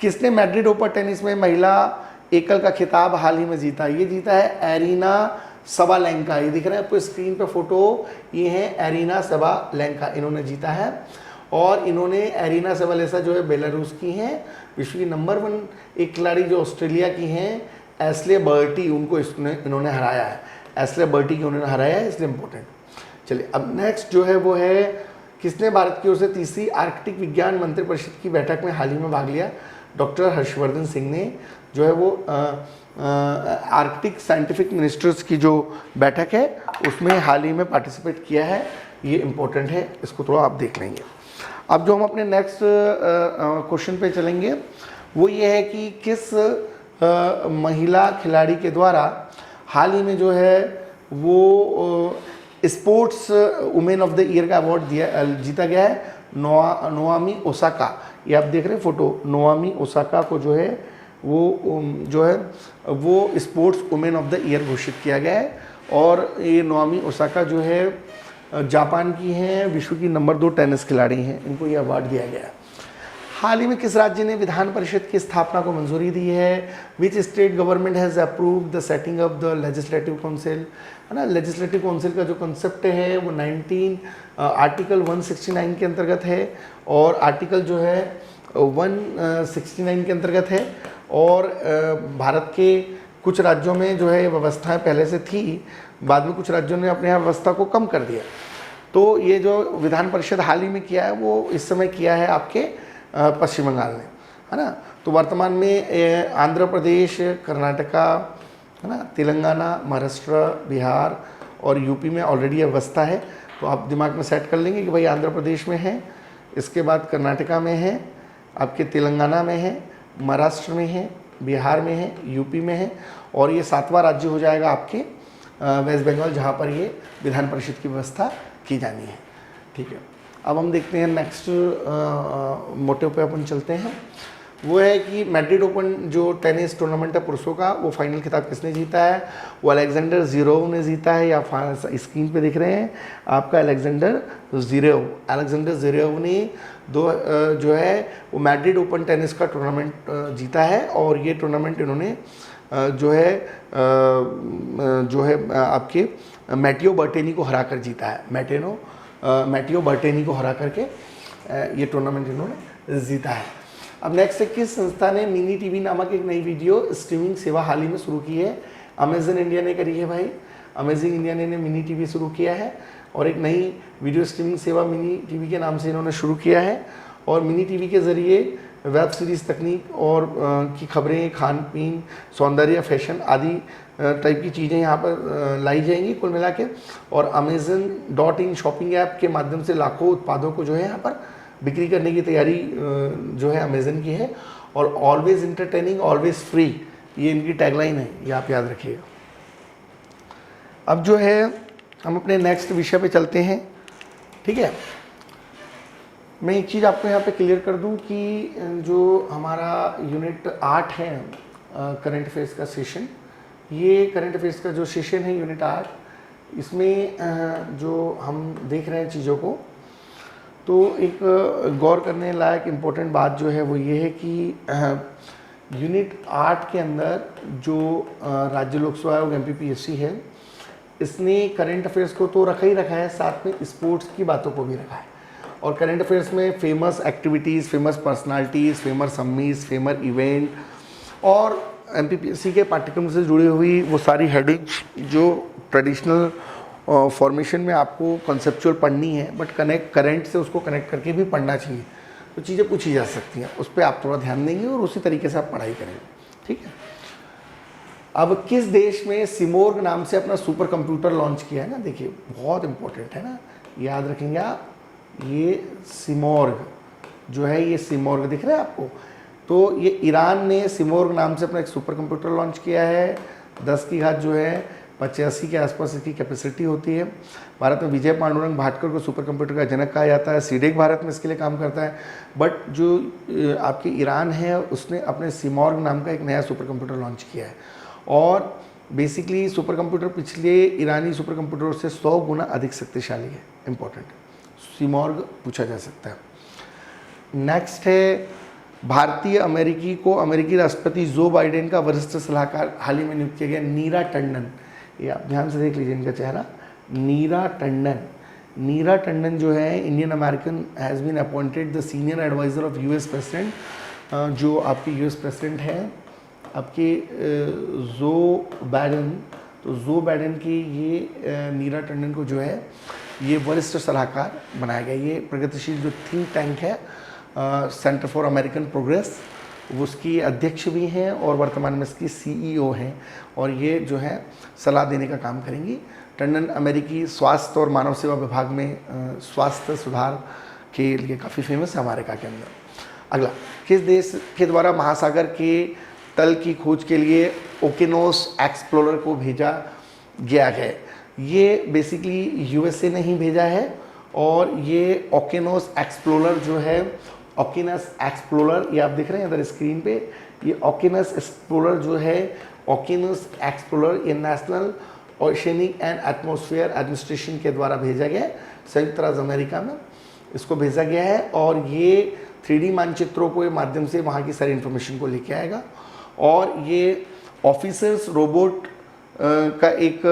किसने मैड्रिड ओपन टेनिस में महिला एकल का खिताब हाल ही में जीता? ये जीता है एरिना सबालेंका। ये दिख रहा है आपको स्क्रीन पे फोटो, ये है एरिना सबालेंका, इन्होंने जीता है। और इन्होंने एरिना सबालेंका जो है बेलारूस की हैं। विश्व की नंबर 1 एक खिलाड़ी जो ऑस्ट्रेलिया की हैं एस्ले बर्टी, उनको इन्होंने हराया है। एस्ले बर्टी की उन्होंने हराया है, इसलिए इम्पोर्टेंट। चलिए अब नेक्स्ट जो है वो है, किसने भारत की ओर से 3री आर्कटिक विज्ञान मंत्री परिषद की बैठक में हाल ही में भाग लिया? डॉक्टर हर्षवर्धन सिंह ने जो है वो आर्कटिक साइंटिफिक मिनिस्टर्स की जो बैठक है उसमें हाल ही में पार्टिसिपेट किया है। ये इम्पोर्टेंट है, इसको थोड़ा आप देख लेंगे। अब जो हम अपने नेक्स्ट क्वेश्चन पे चलेंगे वो ये है कि किस महिला खिलाड़ी के द्वारा हाल ही में जो है वो sports women of the year का अवार्ड जीता गया है? नोआमी ओसाका। ये आप देख रहे हैं फोटो, नोआमी ओसाका को जो है वो sports women of the year घोषित किया गया है। और ये नोआमी ओसाका जो है जापान की हैं, विश्व की नंबर 2 टेनिस खिलाड़ी हैं, इनको ये अवार्ड दिया गया है। हाल ही में किस राज्य ने विधान परिषद की स्थापना को मंजूरी दी है? Which state government has approve the setting of the legislative council, है ना। लेजिस्लेटिव काउंसिल का जो कंसेप्ट है वो आर्टिकल 169 के अंतर्गत है, और आर्टिकल जो है 169 के अंतर्गत है। और भारत के कुछ राज्यों में जो है व्यवस्थाएं पहले से थी, बाद में कुछ राज्यों ने अपने यहाँ व्यवस्था को कम कर दिया। तो ये जो विधान परिषद हाल ही में किया है वो इस समय किया है आपके पश्चिम बंगाल ने, है ना। तो वर्तमान में आंध्र प्रदेश, कर्नाटका, है ना, तेलंगाना, महाराष्ट्र, बिहार और यूपी में ऑलरेडी व्यवस्था है। तो आप दिमाग में सेट कर लेंगे कि भाई आंध्र प्रदेश में है, इसके बाद कर्नाटका में है, आपके तेलंगाना में है, महाराष्ट्र में है, बिहार में है, यूपी में है, और ये 7वां राज्य हो जाएगा आपके वेस्ट बंगाल, जहाँ पर ये विधान परिषद की व्यवस्था की जानी है। ठीक है, अब हम देखते हैं नेक्स्ट मोटिव पे अपन चलते हैं। वो है कि मैड्रिड ओपन जो टेनिस टूर्नामेंट है पुरुषों का, वो फाइनल खिताब किसने जीता है? वो अलेक्जेंडर ज़वेरेव ने जीता है। या स्क्रीन पे दिख रहे हैं आपका अलेक्जेंडर ज़वेरेव ने जो है वो मैड्रिड ओपन टेनिस का टूर्नामेंट जीता है। और ये टूर्नामेंट इन्होंने जो है आपके मैटियो बर्टेनी को हरा कर जीता है। मैटियो बर्टेनी को हरा करके ये टूर्नामेंट इन्होंने जीता है। अब नेक्स्ट है, किस संस्था ने मिनी टीवी नामक एक नई वीडियो स्ट्रीमिंग सेवा हाल ही में शुरू की है? अमेजन इंडिया ने करी है भाई। अमेजिंग इंडिया ने मिनी टीवी शुरू किया है और एक नई वीडियो स्ट्रीमिंग सेवा मिनी टीवी के नाम से इन्होंने शुरू किया है। और मिनी टीवी के ज़रिए वेब सीरीज़, तकनीक और की खबरें, खान पीन, सौंदर्य, फैशन आदि टाइप की चीज़ें यहाँ पर लाई जाएंगी कुल मिला के। और Amazon.in शॉपिंग ऐप के माध्यम से लाखों उत्पादों को जो है यहाँ पर बिक्री करने की तैयारी जो है अमेज़न की है। और ऑलवेज इंटरटेनिंग, ऑलवेज फ्री, ये इनकी टैगलाइन है, ये आप याद रखिएगा। अब जो है हम अपने नेक्स्ट विषय पे चलते हैं। ठीक है, मैं एक चीज़ आपको यहाँ पे क्लियर कर दूँ कि जो हमारा यूनिट 8 है करंट अफेयर्स का सेशन, ये करंट अफेयर्स का जो सेशन है यूनिट 8, इसमें जो हम देख रहे हैं चीज़ों को, तो एक गौर करने लायक इम्पोर्टेंट बात जो है वो ये है कि यूनिट 8 के अंदर जो राज्य लोक सेवा आयोग MPPSC है, इसने करंट अफेयर्स को तो रखा ही रखा है, साथ में स्पोर्ट्स की बातों को भी रखा है। और करंट अफेयर्स में famous activities, famous personalities, famous summits, famous event और MPPSC के पाठ्यक्रम से जुड़ी हुई वो सारी हेडिंग्स जो ट्रेडिशनल फॉर्मेशन में आपको कॉन्सेप्चुअल पढ़नी है, बट करंट से उसको कनेक्ट करके भी पढ़ना चाहिए, तो चीज़ें पूछी जा सकती हैं, उस पर आप थोड़ा ध्यान देंगे और उसी तरीके से आप पढ़ाई करेंगे। ठीक है, अब किस देश में सिमोर्ग नाम से अपना सुपर कंप्यूटर लॉन्च किया है ना, देखिए बहुत इंपॉर्टेंट है ना, याद रखेंगे आप। ये सिमोर्ग जो है, ये सिमोर्ग दिख रहा है आपको, तो ये ईरान ने सिमोर्ग नाम से अपना एक सुपर कंप्यूटर लॉन्च किया है। 10 की घात जो है 85 के आसपास इसकी कैपेसिटी होती है। भारत में विजय पांडुरंग भाटकर को सुपर कंप्यूटर का जनक कहा जाता है। सीडेक भारत में इसके लिए काम करता है। बट जो आपके ईरान है, उसने अपने सिमोर्ग नाम का एक नया सुपर कंप्यूटर लॉन्च किया है। और बेसिकली सुपर कंप्यूटर पिछले ईरानी सुपर कंप्यूटरों से 100 गुना अधिक शक्तिशाली है। इंपॉर्टेंट, सिमोर्ग पूछा जा सकता है। नेक्स्ट है, भारतीय अमेरिकी को अमेरिकी राष्ट्रपति जो बाइडेन का वरिष्ठ सलाहकार हाल ही में नियुक्त किया गया नीरा टंडन। ये आप ध्यान से देख लीजिए इनका चेहरा, नीरा टंडन जो है Indian American has been appointed the senior adviser of US president. जो आपके US प्रेसिडेंट हैं आपके जो बाइडेन, तो जो बाइडेन की ये नीरा टंडन को जो है ये वरिष्ठ सलाहकार बनाया गया। ये प्रगतिशील जो थिंक टैंक है सेंटर फॉर अमेरिकन प्रोग्रेस, उसकी अध्यक्ष भी हैं और वर्तमान में इसकी CEO हैं, और ये जो है सलाह देने का काम करेंगी। टंडन अमेरिकी स्वास्थ्य और मानव सेवा विभाग में स्वास्थ्य सुधार के लिए काफ़ी फेमस है अमेरिका के अंदर। अगला, किस देश के द्वारा महासागर के तल की खोज के लिए ओकेनोस एक्सप्लोरर को भेजा गया है? ये बेसिकली USA ने ही भेजा है। और ये ओकेनोस एक्सप्लोरर जो है, ओकेनस एक्सप्लोरर, ये आप देख रहे हैं इधर स्क्रीन पे, ये ओकेनस एक्सप्लोरर जो है, ओकेनस एक्सप्लोरर ये national oceanic and atmosphere administration के द्वारा भेजा गया है, संयुक्त राज्य अमेरिका में इसको भेजा गया है। और ये 3D मानचित्रों के माध्यम से वहाँ की सारी इन्फॉर्मेशन को लेके आएगा। और ये ऑफिसर्स रोबोट का एक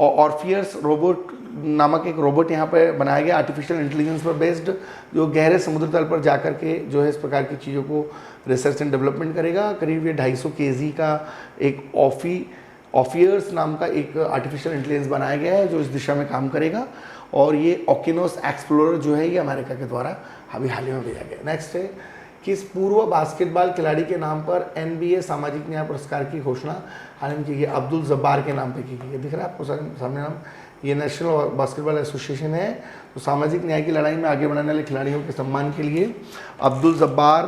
ऑर्फियर्स रोबोट नामक एक रोबोट यहाँ पर बनाया गया, आर्टिफिशियल इंटेलिजेंस पर बेस्ड, जो गहरे समुद्र तल पर जाकर के जो है इस प्रकार की चीज़ों को रिसर्च एंड डेवलपमेंट करेगा। करीब ये 250 kg का एक ऑफियर्स नाम का एक आर्टिफिशियल इंटेलिजेंस बनाया गया है जो इस दिशा में काम करेगा। और ये ओकेनोस एक्सप्लोरर जो है ये अमेरिका के द्वारा अभी हाल ही में भेजा गया। नेक्स्ट है, किस पूर्व बास्केटबॉल खिलाड़ी के नाम पर NBA सामाजिक न्याय पुरस्कार की घोषणा हाल ही में की गई? अब्दुल जब्बार के नाम पे की गई है, दिख रहा है आपको सामने नाम। ये नेशनल बास्केटबॉल एसोसिएशन है, तो सामाजिक न्याय की लड़ाई में आगे बढ़ने वाले खिलाड़ियों के सम्मान के लिए अब्दुल जब्बार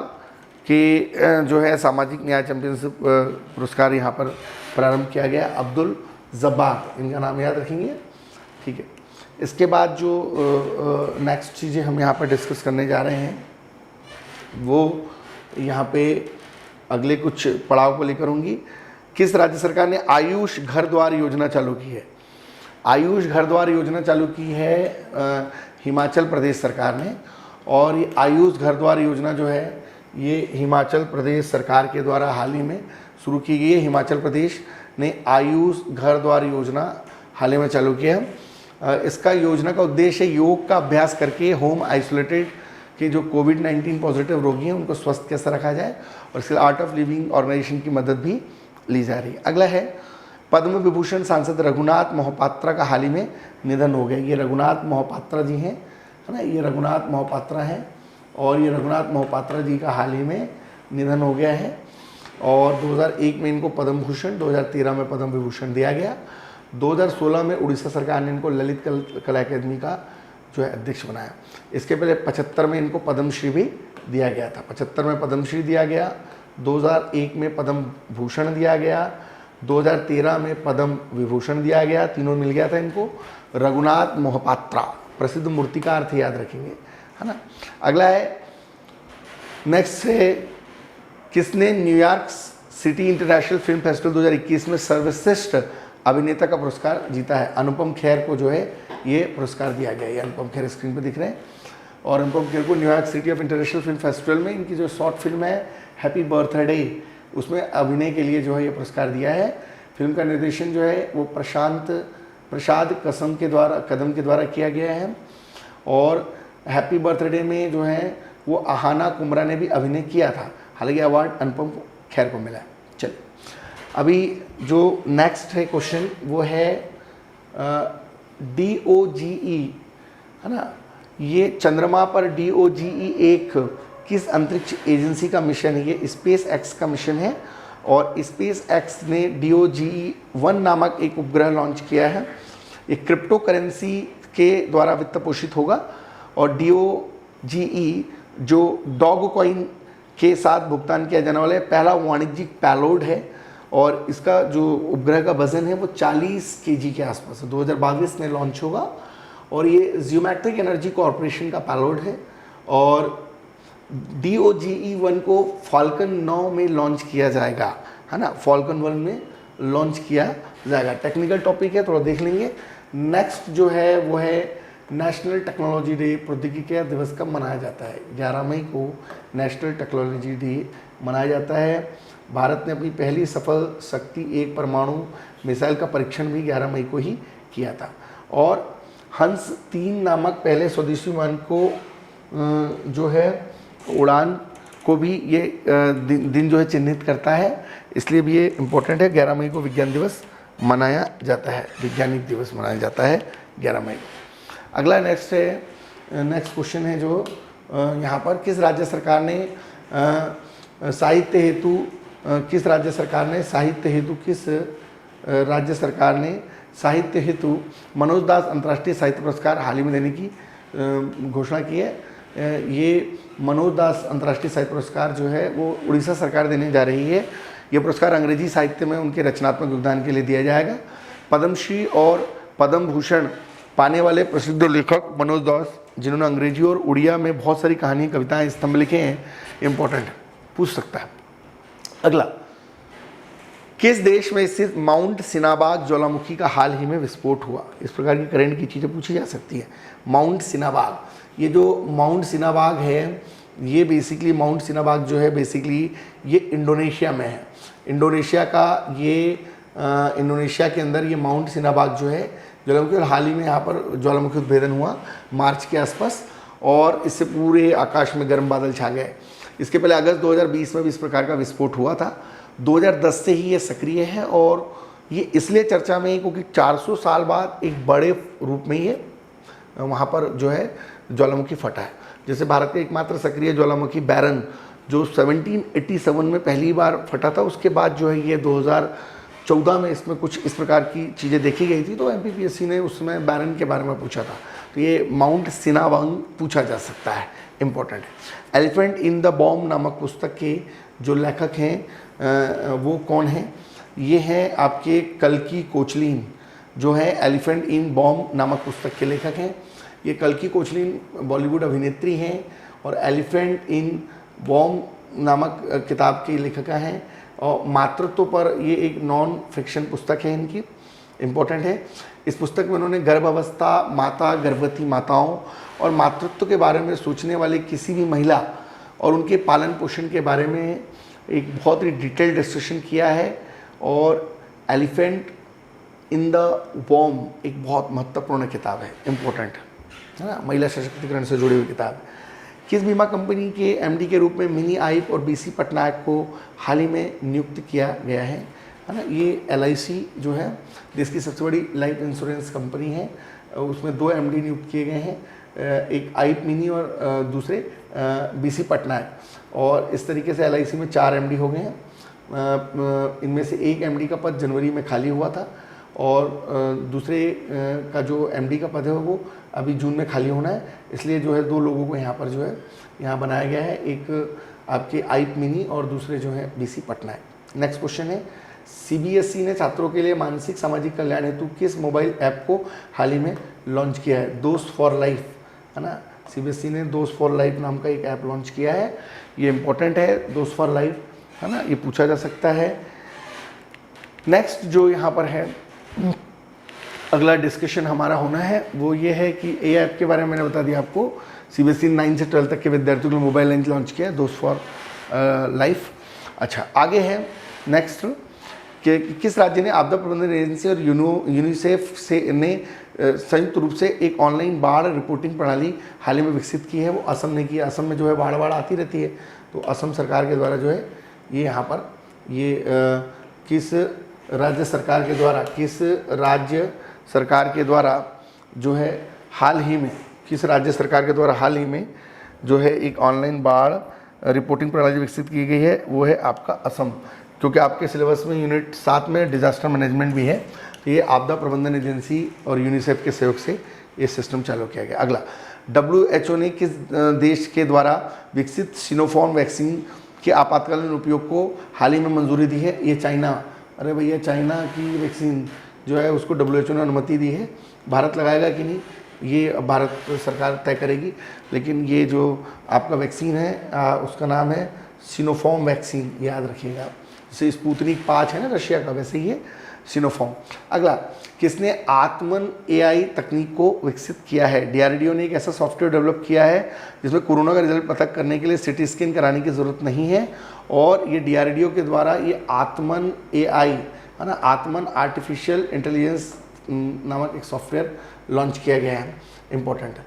कि जो है सामाजिक न्याय चैंपियनशिप पुरस्कार यहाँ पर प्रारंभ किया गया। अब्दुल जब्बार, इनका नाम याद रखेंगे, ठीक है। इसके बाद जो नेक्स्ट चीज़ें हम यहाँ पर डिस्कस करने जा रहे हैं वो यहाँ पे अगले कुछ पड़ाव को लेकर होंगी। किस राज्य सरकार ने आयुष घर द्वार योजना चालू की है? आयुष घर द्वार योजना चालू की है हिमाचल प्रदेश सरकार ने। और ये आयुष घर द्वार योजना जो है ये हिमाचल प्रदेश सरकार के द्वारा हाल ही में शुरू की गई है। हिमाचल प्रदेश ने आयुष घर द्वार योजना हाल ही में चालू किया है। इसका योजना का उद्देश्य योग का अभ्यास करके होम आइसोलेटेड के जो कोविड-19 पॉजिटिव रोगी हैं उनको स्वस्थ कैसे रखा जाए, और इसके लिए आर्ट ऑफ लिविंग ऑर्गेनाइजेशन की मदद भी ली जा रही है। अगला है पद्म विभूषण सांसद रघुनाथ मोहपात्रा का हाल ही में निधन हो गया। ये रघुनाथ मोहपात्रा जी हैं, है ना, ये रघुनाथ मोहपात्रा हैं, और ये रघुनाथ मोहपात्रा जी का हाल ही में निधन हो गया है। और 2001 में इनको पद्म भूषण, 2013 में पद्म विभूषण दिया गया। 2016 में उड़ीसा सरकार ने इनको ललित कला अकादमी का जो है अध्यक्ष बनाया। इसके पहले 75 में इनको पद्मश्री भी दिया गया था। 75 में पद्मश्री दिया गया, 2001 में पद्म भूषण दिया गया, 2013 में पद्म विभूषण दिया गया, तीनों मिल गया था इनको। रघुनाथ मोहपात्रा प्रसिद्ध मूर्तिकार थे, याद रखेंगे, है ना। अगला है नेक्स्ट है किसने New York city international film festival 2021 में सर्वश्रेष्ठ अभिनेता का पुरस्कार जीता है? अनुपम खेर को जो है ये पुरस्कार दिया गया। ये अनुपम खेर स्क्रीन पे दिख रहे हैं। और अनुपम खेर को New York city of international film festival में इनकी जो शॉर्ट फिल्म है हैप्पी बर्थडे, उसमें अभिनय के लिए जो है ये पुरस्कार दिया है। फिल्म का निर्देशन जो है वो प्रसाद कदम के द्वारा किया गया है। और हैप्पी बर्थडे में जो है वो आहाना कुमरा ने भी अभिनय किया था, हालांकि अवार्ड अनुपम खेर को मिला है। चलिए अभी जो नेक्स्ट है क्वेश्चन वो है DOGE, है ना। ये चंद्रमा पर DOGE एक किस अंतरिक्ष एजेंसी का मिशन है? ये स्पेस एक्स का मिशन है। और स्पेस एक्स ने DOGE-1 नामक एक उपग्रह लॉन्च किया है। ये क्रिप्टो करेंसी के द्वारा वित्त पोषित होगा। और DOGE जो डॉग कॉइन के साथ भुगतान किया जाने वाला पहला वाणिज्यिक पेलोड है। और इसका जो उपग्रह का वजन है वो 40 kg के आसपास है। 2022 में लॉन्च होगा। और ये जियोमेट्रिक एनर्जी कॉरपोरेशन का पेलोड है। और DOGE-1 को फाल्कन 9 में लॉन्च किया जाएगा, है ना। फाल्कन 1 में लॉन्च किया जाएगा। टेक्निकल टॉपिक है, थोड़ा देख लेंगे। नेक्स्ट जो है वो है नेशनल टेक्नोलॉजी डे। प्रौद्योगिकी दिवस कब मनाया जाता है? 11 मई को नेशनल टेक्नोलॉजी डे मनाया जाता है। भारत ने अपनी पहली सफल शक्ति 1 परमाणु मिसाइल का परीक्षण भी 11 मई को ही किया था। और हंस 3 नामक पहले स्वदेशी विमान को जो है उड़ान को भी ये दिन जो है चिन्हित करता है, इसलिए भी ये इम्पोर्टेंट है। 11 मई को विज्ञान दिवस मनाया जाता है, वैज्ञानिक दिवस मनाया जाता है 11 मई को। अगला नेक्स्ट क्वेश्चन है जो यहाँ पर किस राज्य सरकार ने साहित्य हेतु मनोज दास अंतर्राष्ट्रीय साहित्य पुरस्कार हाल ही में देने की घोषणा की है? ये मनोज दास अंतर्राष्ट्रीय साहित्य पुरस्कार जो है वो उड़ीसा सरकार देने जा रही है। ये पुरस्कार अंग्रेजी साहित्य में उनके रचनात्मक योगदान के लिए दिया जाएगा। पद्मश्री और पद्म भूषण पाने वाले प्रसिद्ध लेखक मनोज दास, जिन्होंने अंग्रेजी और उड़िया में बहुत सारी कहानी, कविताएं, स्तंभ लिखे हैं, इंपॉर्टेंट है, पूछ सकता है। अगला, किस देश में स्थित माउंट सिनाबाग ज्वालामुखी का हाल ही में विस्फोट हुआ? इस प्रकार की करंट की चीज़ें पूछी जा सकती है। माउंट सिनाबाग, ये जो माउंट सिनाबाग है ये बेसिकली माउंट सिनाबाग जो है बेसिकली ये इंडोनेशिया में है। इंडोनेशिया के अंदर ये माउंट सिनाबाग जो है ज्वालामुखी, और हाल ही में यहाँ पर ज्वालामुखी उद्भेदन हुआ मार्च के आसपास, और इससे पूरे आकाश में गर्म बादल छा गए। इसके पहले अगस्त 2020 में भी इस प्रकार का विस्फोट हुआ था। 2010 से ही ये सक्रिय है, और ये इसलिए चर्चा में है क्योंकि 400 साल बाद एक बड़े रूप में ये वहाँ पर जो है ज्वालामुखी फटा है। जैसे भारत का एकमात्र सक्रिय ज्वालामुखी बैरन जो 1787 में पहली बार फटा था, उसके बाद जो है ये 2014 में इसमें कुछ इस प्रकार की चीज़ें देखी गई थी। तो MPPSC ने उसमें बैरन के बारे में पूछा था। तो ये माउंट सिनाबाग पूछा जा सकता है इम्पोर्टेंट है। एलिफेंट इन द बॉम्ब नामक पुस्तक के जो लेखक हैं वो कौन हैं? ये हैं आपके कल्की कोचलिन, जो है एलिफेंट इन बॉम्ब नामक पुस्तक के लेखक हैं। ये कल्की कोचलिन बॉलीवुड अभिनेत्री हैं और एलिफेंट इन बॉम्ब नामक किताब की लेखिका हैं। और मातृत्व पर ये एक नॉन फिक्शन पुस्तक है इनकी, इम्पोर्टेंट है। इस पुस्तक में उन्होंने गर्भावस्था, माता, गर्भवती माताओं और मातृत्व के बारे में सोचने वाले किसी भी महिला और उनके पालन पोषण के बारे में एक बहुत ही डिटेल्ड डिस्कशन किया है। और एलिफेंट इन द बॉम्ब एक बहुत महत्वपूर्ण किताब है, इम्पोर्टेंट है ना, महिला सशक्तिकरण से जुड़ी हुई किताब है। किस बीमा कंपनी के एमडी के रूप में मिनी आइप और बीसी पटनायक को हाल ही में नियुक्त किया गया है ना? ये एलआईसी जो है देश की सबसे बड़ी लाइफ इंश्योरेंस कंपनी है, उसमें 2 एमडी नियुक्त किए गए हैं, एक आइप मिनी और दूसरे बीसी पटनायक। और इस तरीके से एलआईसी में 4 एमडी हो गए हैं। इनमें से एक एमडी का पद जनवरी में खाली हुआ था और दूसरे का जो एमडी का पद है वो अभी जून में खाली होना है, इसलिए जो है 2 लोगों को यहाँ पर जो है यहाँ बनाया गया है, एक आपके आइप मिनी और दूसरे जो है बीसी पटनायक। नेक्स्ट क्वेश्चन है, सीबीएसई ने छात्रों के लिए मानसिक सामाजिक कल्याण हेतु किस मोबाइल ऐप को हाल ही में लॉन्च किया है? दोस्त फॉर लाइफ, है ना। सीबीएसई ने दोस्त फॉर लाइफ नाम का एक ऐप लॉन्च किया है, ये इंपॉर्टेंट है, दोस्त फॉर लाइफ, है ना, ये पूछा जा सकता है। नेक्स्ट जो यहाँ पर है अगला डिस्कशन हमारा होना है वो ये है कि ए ऐप के बारे में मैंने बता दिया आपको। सीबीएसई 9 से 12 तक के विद्यार्थियों के लिए मोबाइल ऐप लॉन्च किया है, दोस्त फॉर लाइफ। अच्छा, आगे है नेक्स्ट कि किस राज्य ने आपदा प्रबंधन एजेंसी और यूनिसेफ से ने संयुक्त रूप से एक ऑनलाइन बाढ़ रिपोर्टिंग प्रणाली हाल ही में विकसित की है? वो असम ने की। असम में जो है बाढ़ आती रहती है, तो असम सरकार के द्वारा जो है ये यहाँ पर ये किस राज्य सरकार के द्वारा जो है हाल ही में किस राज्य सरकार के द्वारा हाल ही में जो है एक ऑनलाइन बाढ़ रिपोर्टिंग प्रणाली विकसित की गई है? वो है आपका असम, क्योंकि आपके सिलेबस में यूनिट 7 में डिजास्टर मैनेजमेंट भी है, तो ये आपदा प्रबंधन एजेंसी और यूनिसेफ के सहयोग से ये सिस्टम चालू किया गया। अगला, WHO ने किस देश के द्वारा विकसित सिनोफार्म वैक्सीन के आपातकालीन उपयोग को हाल ही में मंजूरी दी है? ये चाइना। अरे भैया, चाइना की वैक्सीन जो है उसको WHO ने अनुमति दी है। भारत लगाएगा कि नहीं ये भारत सरकार तय करेगी, लेकिन ये जो आपका वैक्सीन है उसका नाम है सिनोफार्म वैक्सीन, याद रखिएगा। जैसे स्पुतनिक 5 है ना रशिया का, वैसे ही है सिनोफार्म। अगला, किसने आत्मन AI तकनीक को विकसित किया है? DRDO ने एक ऐसा सॉफ्टवेयर डेवलप किया है जिसमें कोरोना का रिजल्ट पता करने के लिए सिटी स्कैन कराने की ज़रूरत नहीं है, और ये DRDO के द्वारा ये आत्मन AI, है ना, आत्मन आर्टिफिशियल इंटेलिजेंस नामक एक सॉफ्टवेयर लॉन्च किया गया है, इम्पोर्टेंट है।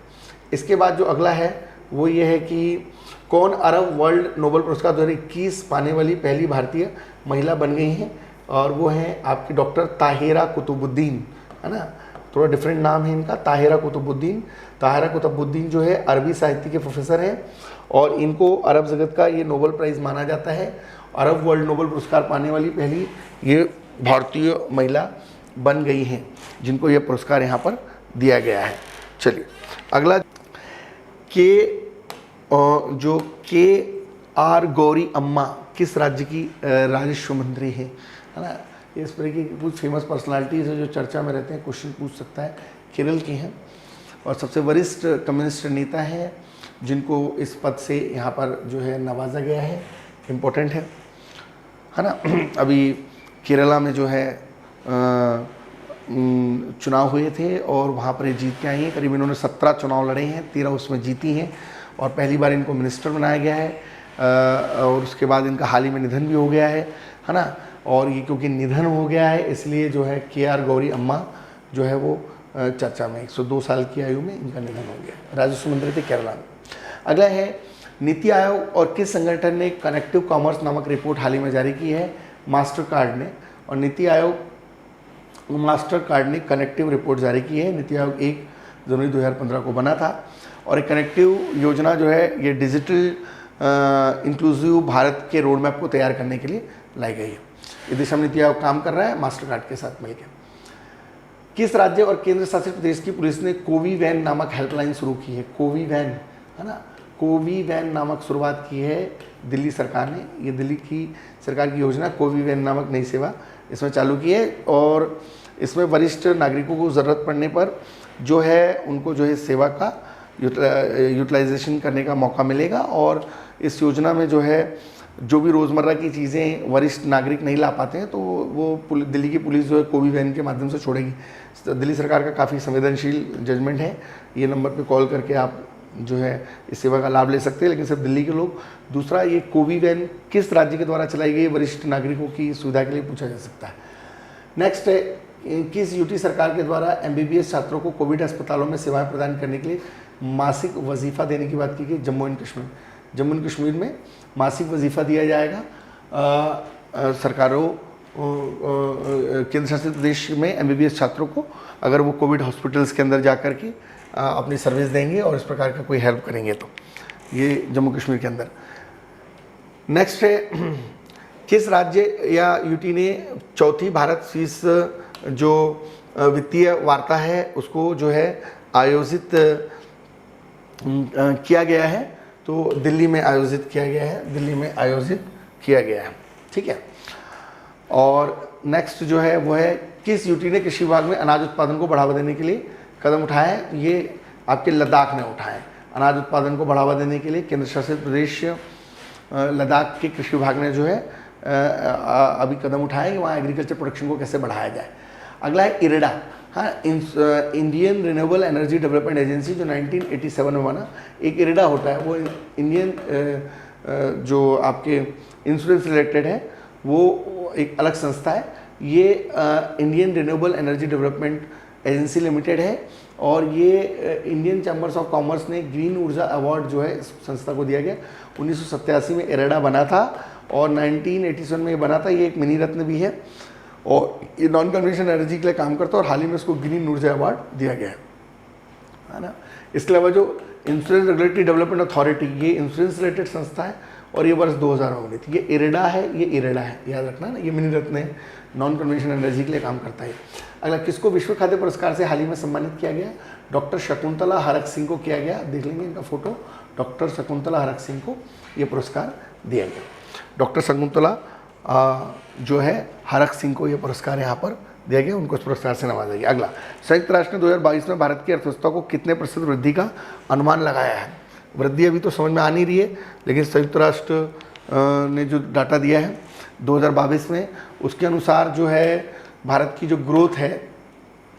इसके बाद जो अगला है वो ये है कि कौन अरब वर्ल्ड नोबेल पुरस्कार 2021 पाने वाली पहली भारतीय महिला बन गई हैं? और वो हैं आपकी डॉक्टर ताहिरा कुतुबुद्दीन, है ना, थोड़ा डिफरेंट नाम है इनका, ताहिरा कुतुबुद्दीन। ताहिरा कुतुबुद्दीन जो है अरबी साहित्य के प्रोफेसर हैं और इनको अरब जगत का ये नोबेल प्राइज़ माना जाता है। अरब वर्ल्ड नोबेल पुरस्कार पाने वाली पहली ये भारतीय महिला बन गई हैं जिनको ये पुरस्कार यहाँ पर दिया गया है। चलिए अगला, जो KR गौरी अम्मा किस राज्य की राजस्व मंत्री है ना? इस तरह की कुछ फेमस पर्सनालिटीज़ है जो चर्चा में रहते हैं, क्वेश्चन पूछ सकता है। केरल की हैं और सबसे वरिष्ठ कम्युनिस्ट नेता हैं जिनको इस पद से यहाँ पर जो है नवाजा गया है, इम्पोर्टेंट है ना। अभी केरला में जो है चुनाव हुए थे और वहाँ पर ये जीत के आई हैं। करीब इन्होंने 17 चुनाव लड़े हैं, 13 उसमें जीती हैं और पहली बार इनको मिनिस्टर बनाया गया है। और उसके बाद इनका हाल ही में निधन भी हो गया है ना। और ये क्योंकि निधन हो गया है इसलिए जो है KR गौरी अम्मा जो है वो चर्चा में 102 साल की आयु में इनका निधन हो गया। राजस्व मंत्री थे केरला में। अगला है, नीति आयोग और किस संगठन ने कनेक्टिव कॉमर्स नामक रिपोर्ट हाल ही में जारी की है? मास्टर कार्ड ने। और नीति आयोग मास्टर कार्ड ने कनेक्टिव रिपोर्ट जारी की है। नीति आयोग 1 जनवरी 2015 को बना था और एक कनेक्टिव योजना जो है ये डिजिटल इंक्लूसिव भारत के रोड मैप को तैयार करने के लिए लाई गई है। ये दिशा में नीति आयोग काम कर रहा है मास्टर कार्ड के साथ मिलकर। किस राज्य और केंद्र शासित प्रदेश की पुलिस ने कोवी वैन नामक हेल्पलाइन शुरू की है? कोवी वैन, है ना, कोवी वैन नामक शुरुआत की है दिल्ली सरकार ने। ये दिल्ली की सरकार की योजना कोवी वैन नामक नई सेवा इसमें चालू की है, और इसमें वरिष्ठ नागरिकों को ज़रूरत पड़ने पर जो है उनको जो है सेवा का यूटिलाइजेशन करने का मौका मिलेगा। और इस योजना में जो है जो भी रोज़मर्रा की चीज़ें वरिष्ठ नागरिक नहीं ला पाते हैं तो वो दिल्ली की पुलिस जो है कोवी वैन के माध्यम से छोड़ेगी। दिल्ली सरकार का काफ़ी संवेदनशील जजमेंट है। ये नंबर पे कॉल करके आप जो है इस सेवा का लाभ ले सकते हैं, लेकिन सिर्फ दिल्ली के लोग। दूसरा, ये कोवी वैन किस राज्य के द्वारा चलाई गई वरिष्ठ नागरिकों की सुविधा के लिए पूछा जा सकता है। नेक्स्ट है, किस यूटी सरकार के द्वारा MBBS छात्रों को कोविड अस्पतालों में सेवाएं प्रदान करने के लिए मासिक वजीफ़ा देने की बात की गई? जम्मू एंड कश्मीर। जम्मू एंड कश्मीर में मासिक वजीफ़ा दिया जाएगा सरकारों केंद्र शासित प्रदेश में MBBS छात्रों को, अगर वो कोविड हॉस्पिटल्स के अंदर जा कर के अपनी सर्विस देंगे और इस प्रकार का कोई हेल्प करेंगे तो। ये जम्मू कश्मीर के अंदर। नेक्स्ट है, किस राज्य या यूटी ने चौथी भारत स्विस जो वित्तीय वार्ता है उसको जो है आयोजित किया गया है? तो दिल्ली में आयोजित किया गया है, दिल्ली में आयोजित किया गया है। ठीक है। और नेक्स्ट जो है वो है, किस यूटी ने कृषि विभाग में अनाज उत्पादन को बढ़ावा देने के लिए कदम उठाए हैं? ये आपके लद्दाख ने उठाए हैं। अनाज उत्पादन को बढ़ावा देने के लिए केंद्र शासित प्रदेश लद्दाख के कृषि विभाग ने जो है अभी कदम उठाए कि वहाँ एग्रीकल्चर प्रोडक्शन को कैसे बढ़ाया जाए। अगला है इरेडा। हाँ, Indian renewable energy development agency जो 1987 में बना। एक इरेडा होता है वो इंडियन जो आपके इंश्योरेंस रिलेटेड है वो एक अलग संस्था है। ये Indian renewable energy development agency limited है, और ये इंडियन चैम्बर्स ऑफ कॉमर्स ने ग्रीन ऊर्जा अवार्ड जो है इस संस्था को दिया गया। 1987 में इरेडा बना था और 1987 में ये बना था। ये एक मिनी रत्न भी है और ये नॉन कन्वेंशनल एनर्जी के लिए काम करता है, और हाल ही में इसको ग्रीन ऊर्जा अवार्ड दिया गया है ना। इसके अलावा जो इंश्योरेंस रेगुलेटरी डेवलपमेंट अथॉरिटी, ये इंश्योरेंस रिलेटेड संस्था है और ये वर्ष 2000 में बनी थी। ये इरेडा है, ये इरेडा है, याद रखना ना। ये मिनी रत्न है, नॉन कन्वेंशनल एनर्जी के लिए काम करता है। अगला, किसको विश्व खाद्य पुरस्कार से हाल ही में सम्मानित किया गया? डॉक्टर शकुंतला हरक सिंह को किया गया। देख लेंगे इनका फोटो। डॉक्टर शकुंतला हरक सिंह को ये पुरस्कार दिया गया। डॉक्टर शकुंतला जो है हरक सिंह को ये पुरस्कार यहाँ पर दिया गया, उनको इस पुरस्कार से नवाजा गया। अगला, संयुक्त राष्ट्र ने 2022 में भारत की अर्थव्यवस्था को कितने प्रतिशत वृद्धि का अनुमान लगाया है? वृद्धि अभी तो समझ में आ नहीं रही है, लेकिन संयुक्त राष्ट्र ने जो डाटा दिया है 2022 में, उसके अनुसार जो है भारत की जो ग्रोथ है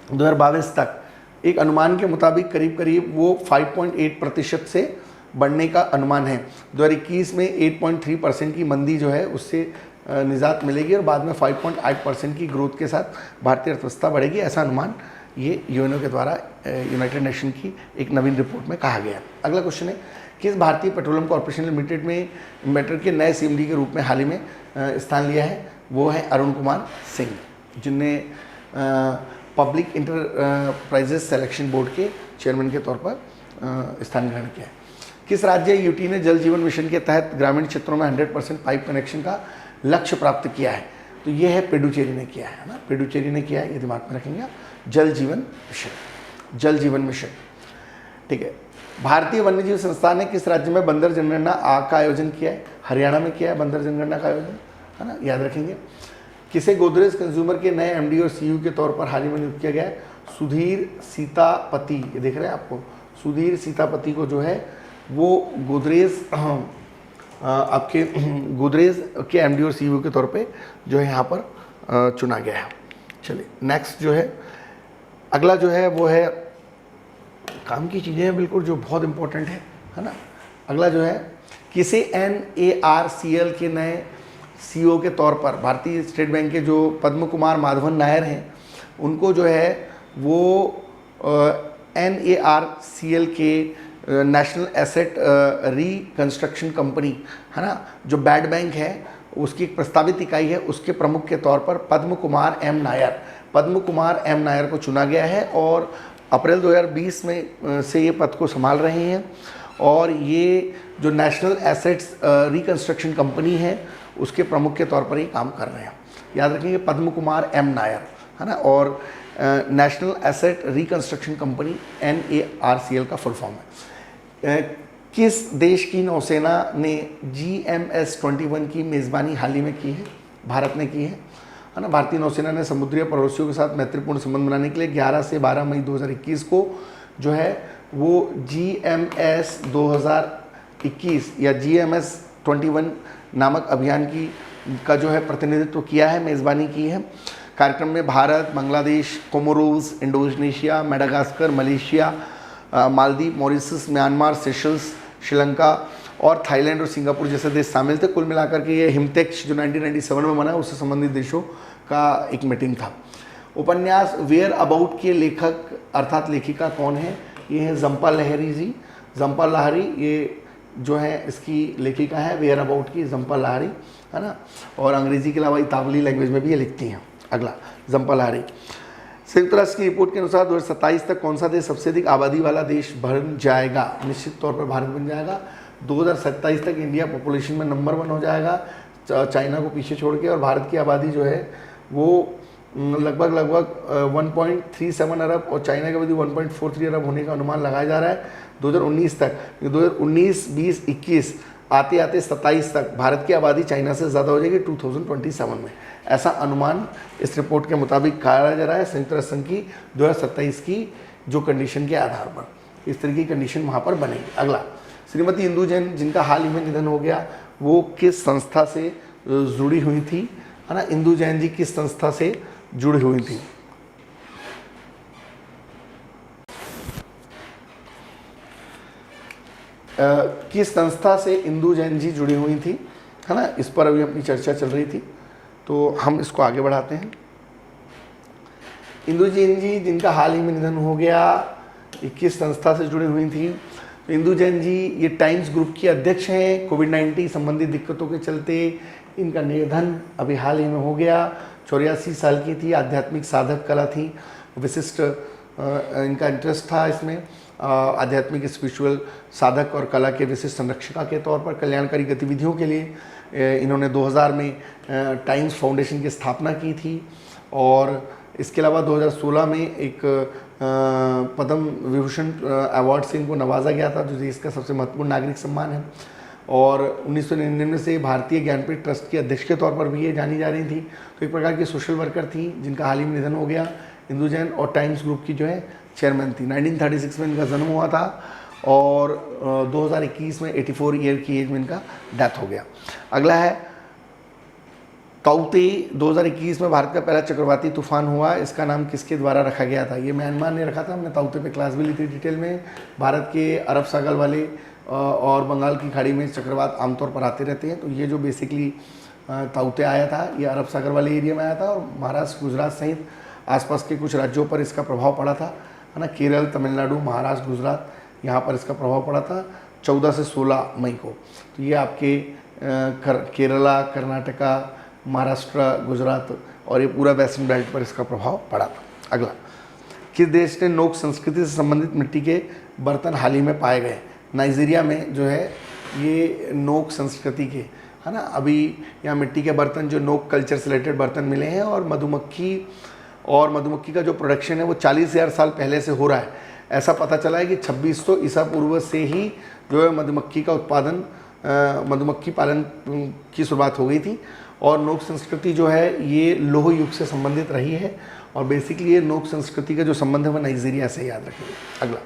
2022 तक एक अनुमान के मुताबिक करीब करीब वो 5.8% से बढ़ने का अनुमान है। 2021 में 8.3% की मंदी जो है उससे निजात मिलेगी और बाद में 5.8% की ग्रोथ के साथ भारतीय अर्थव्यवस्था बढ़ेगी, ऐसा अनुमान ये यूएनओ के द्वारा यूनाइटेड नेशन की एक नवीन रिपोर्ट में कहा गया है। अगला क्वेश्चन है, किस भारतीय पेट्रोलियम कॉर्पोरेशन लिमिटेड में मेटर के नए CMD के रूप में हाल ही में स्थान लिया है? वो है अरुण कुमार सिंह, जिनने पब्लिक इंटरप्राइजेस सिलेक्शन बोर्ड के चेयरमैन के तौर पर स्थान ग्रहण किया है। किस राज्य यूटी ने जल जीवन मिशन के तहत ग्रामीण क्षेत्रों में 100% पाइप कनेक्शन का लक्ष्य प्राप्त किया है? तो ये है पुडुचेरी ने किया है ना, पुडुचेरी ने किया है, ये दिमाग में रखेंगे। जल जीवन मिशन, जल जीवन मिशन। ठीक है। भारतीय वन्यजीव संस्थान ने किस राज्य में बंदर जनगणना का आयोजन किया है? हरियाणा में किया है बंदर जनगणना का आयोजन, है ना, याद रखेंगे। किसे गोदरेज कंज्यूमर के नए MD और CEO के तौर पर हाल ही में नियुक्त किया गया है? सुधीर सीतापति, ये देख रहे हैं आपको, सुधीर सीतापति को जो है वो गोदरेज आपके गोदरेज के MD और CEO के तौर पे जो है यहाँ पर चुना गया है। चलिए नेक्स्ट जो है, अगला जो है वो है काम की चीज़ें हैं बिल्कुल, जो बहुत इंपॉर्टेंट है ना। अगला जो है, किसे NARCL के नए CEO के तौर पर भारतीय स्टेट बैंक के जो पद्म कुमार माधवन नायर हैं उनको जो है वो NARCL के नेशनल एसेट रिकंस्ट्रक्शन कंपनी, है ना, जो बैड बैंक है उसकी एक प्रस्तावित इकाई है, उसके प्रमुख के तौर पर पद्म कुमार M नायर को चुना गया है और अप्रैल 2020 में से ये पद को संभाल रहे हैं। और ये जो नेशनल एसेट्स रिकंस्ट्रक्शन कंपनी है उसके प्रमुख के तौर पर ही काम कर रहे हैं। याद रखेंगे पद्म कुमार M नायर, है ना, और national asset reconstruction company NARCL का फुल फॉर्म है। किस देश की नौसेना ने GMS-21 की मेज़बानी हाल ही में की है? भारत ने की है ना। भारतीय नौसेना ने समुद्री पड़ोसियों के साथ मैत्रीपूर्ण संबंध बनाने के लिए 11 से 12 मई 2021 को जो है वो GMS 2021 या GMS-21 नामक अभियान का जो है प्रतिनिधित्व किया है, मेज़बानी की है। कार्यक्रम में Bharat, Bangladesh, Comoros, Indonesia, Madagascar, Malaysia, Maldives, Mauritius, Myanmar, Seychelles, Sri Lanka और थाईलैंड और सिंगापुर जैसे देश शामिल थे। कुल मिलाकर के ये हिमटेक्स जो 1997 में बना, उससे संबंधित देशों का एक मीटिंग था। उपन्यास वेयर अबाउट के लेखक अर्थात लेखिका कौन है? ये है झंपा लाहिरी जी। झंपा लाहिरी ये जो है इसकी लेखिका है वेयर अबाउट की, झंपा लाहिरी, है ना। और अंग्रेजी के अलावा इतावली लैंग्वेज में भी ये लिखती हैं। अगला, झंपा लाहिरी। संयुक्त राष्ट्र की रिपोर्ट के अनुसार 2027 तक कौन सा देश सबसे अधिक आबादी वाला देश बन जाएगा? निश्चित तौर पर भारत बन जाएगा। 2027 तक इंडिया पॉपुलेशन में नंबर 1 हो जाएगा, चाइना को पीछे छोड़ के। और भारत की आबादी जो है वो लगभग 1.37 अरब और चाइना की आबादी 1.43 अरब होने का अनुमान लगाया जा रहा है 2019 तक। 2019, 20, 21 आते आते 27 तक भारत की आबादी चाइना से ज़्यादा हो जाएगी 2027 में, ऐसा अनुमान इस रिपोर्ट के मुताबिक कहा जा रहा है संयुक्त राष्ट्र संघ की 2027 की जो कंडीशन के आधार पर। इस तरह की कंडीशन वहाँ पर बनेगी। अगला, श्रीमती इंदु जैन जिनका हाल ही में निधन हो गया, वो किस संस्था से जुड़ी हुई थी, है ना। इंदु जैन जी किस संस्था से जुड़ी हुई थी? किस संस्था से इंदु जैन जी जुड़ी हुई थी, है ना। इस पर अभी अपनी चर्चा चल रही थी, तो हम इसको आगे बढ़ाते हैं। इंदु जैन जी जिनका हाल ही में निधन हो गया, ये किस संस्था से जुड़ी हुई थी? इंदु जैन जी ये टाइम्स ग्रुप की अध्यक्ष हैं। कोविड-19 संबंधित दिक्कतों के चलते इनका निधन अभी हाल ही में हो गया। 84 साल की थी, आध्यात्मिक साधक कला थी, विशिष्ट इनका इंटरेस्ट था इसमें। आध्यात्मिक स्पिरिचुअल साधक और कला के विशिष्ट संरक्षिका के तौर पर कल्याणकारी गतिविधियों के लिए इन्होंने 2000 में टाइम्स फाउंडेशन की स्थापना की थी। और इसके अलावा 2016 में एक पद्म विभूषण अवार्ड से इनको नवाजा गया था, जो देश का सबसे महत्वपूर्ण नागरिक सम्मान है। और 1999 से भारतीय ज्ञानपीठ ट्रस्ट की अध्यक्ष के तौर पर भी ये जानी जा रही थी। तो एक प्रकार की सोशल वर्कर थी जिनका हाल ही में निधन हो गया, इंदु जैन, और टाइम्स ग्रुप की जो है चेयरमैन थी। 1936 में इनका जन्म हुआ था और 2021 में 84 ईयर की एज में इनका डेथ हो गया। अगला है ताउते। 2021 में भारत का पहला चक्रवाती तूफान हुआ, इसका नाम किसके द्वारा रखा गया था? ये म्यांमार ने रखा था। हमने ताउते पे क्लास भी ली थी डिटेल में। भारत के अरब सागर वाले और बंगाल की खाड़ी में चक्रवात आमतौर पर आते रहते हैं। तो ये जो बेसिकली ताउते आया था, ये अरब सागर वाले एरिया में आया था और महाराष्ट्र, गुजरात सहित आसपास के कुछ राज्यों पर इसका प्रभाव पड़ा था, है ना। केरल, तमिलनाडु, महाराष्ट्र, गुजरात, यहाँ पर इसका प्रभाव पड़ा था 14 से 16 मई को। तो ये आपके केरला, कर्नाटका, महाराष्ट्र, गुजरात और ये पूरा वेस्टर्न बेल्ट पर इसका प्रभाव पड़ा था। अगला, किस देश ने नोक संस्कृति से संबंधित मिट्टी के बर्तन हाल ही में पाए गए? नाइजीरिया में जो है ये नोक संस्कृति के, है ना, अभी यहाँ मिट्टी के बर्तन जो नोक कल्चर से रिलेटेड बर्तन मिले हैं। और मधुमक्खी का जो प्रोडक्शन है वो 40,000 साल पहले से हो रहा है। ऐसा पता चला है कि 2600 ईसा पूर्व से ही जो है मधुमक्खी का उत्पादन, मधुमक्खी पालन की शुरुआत हो गई थी। और नोक संस्कृति जो है ये लोह युग से संबंधित रही है। और बेसिकली ये नोक संस्कृति का जो संबंध है वो नाइजीरिया से, याद रखिए। अगला,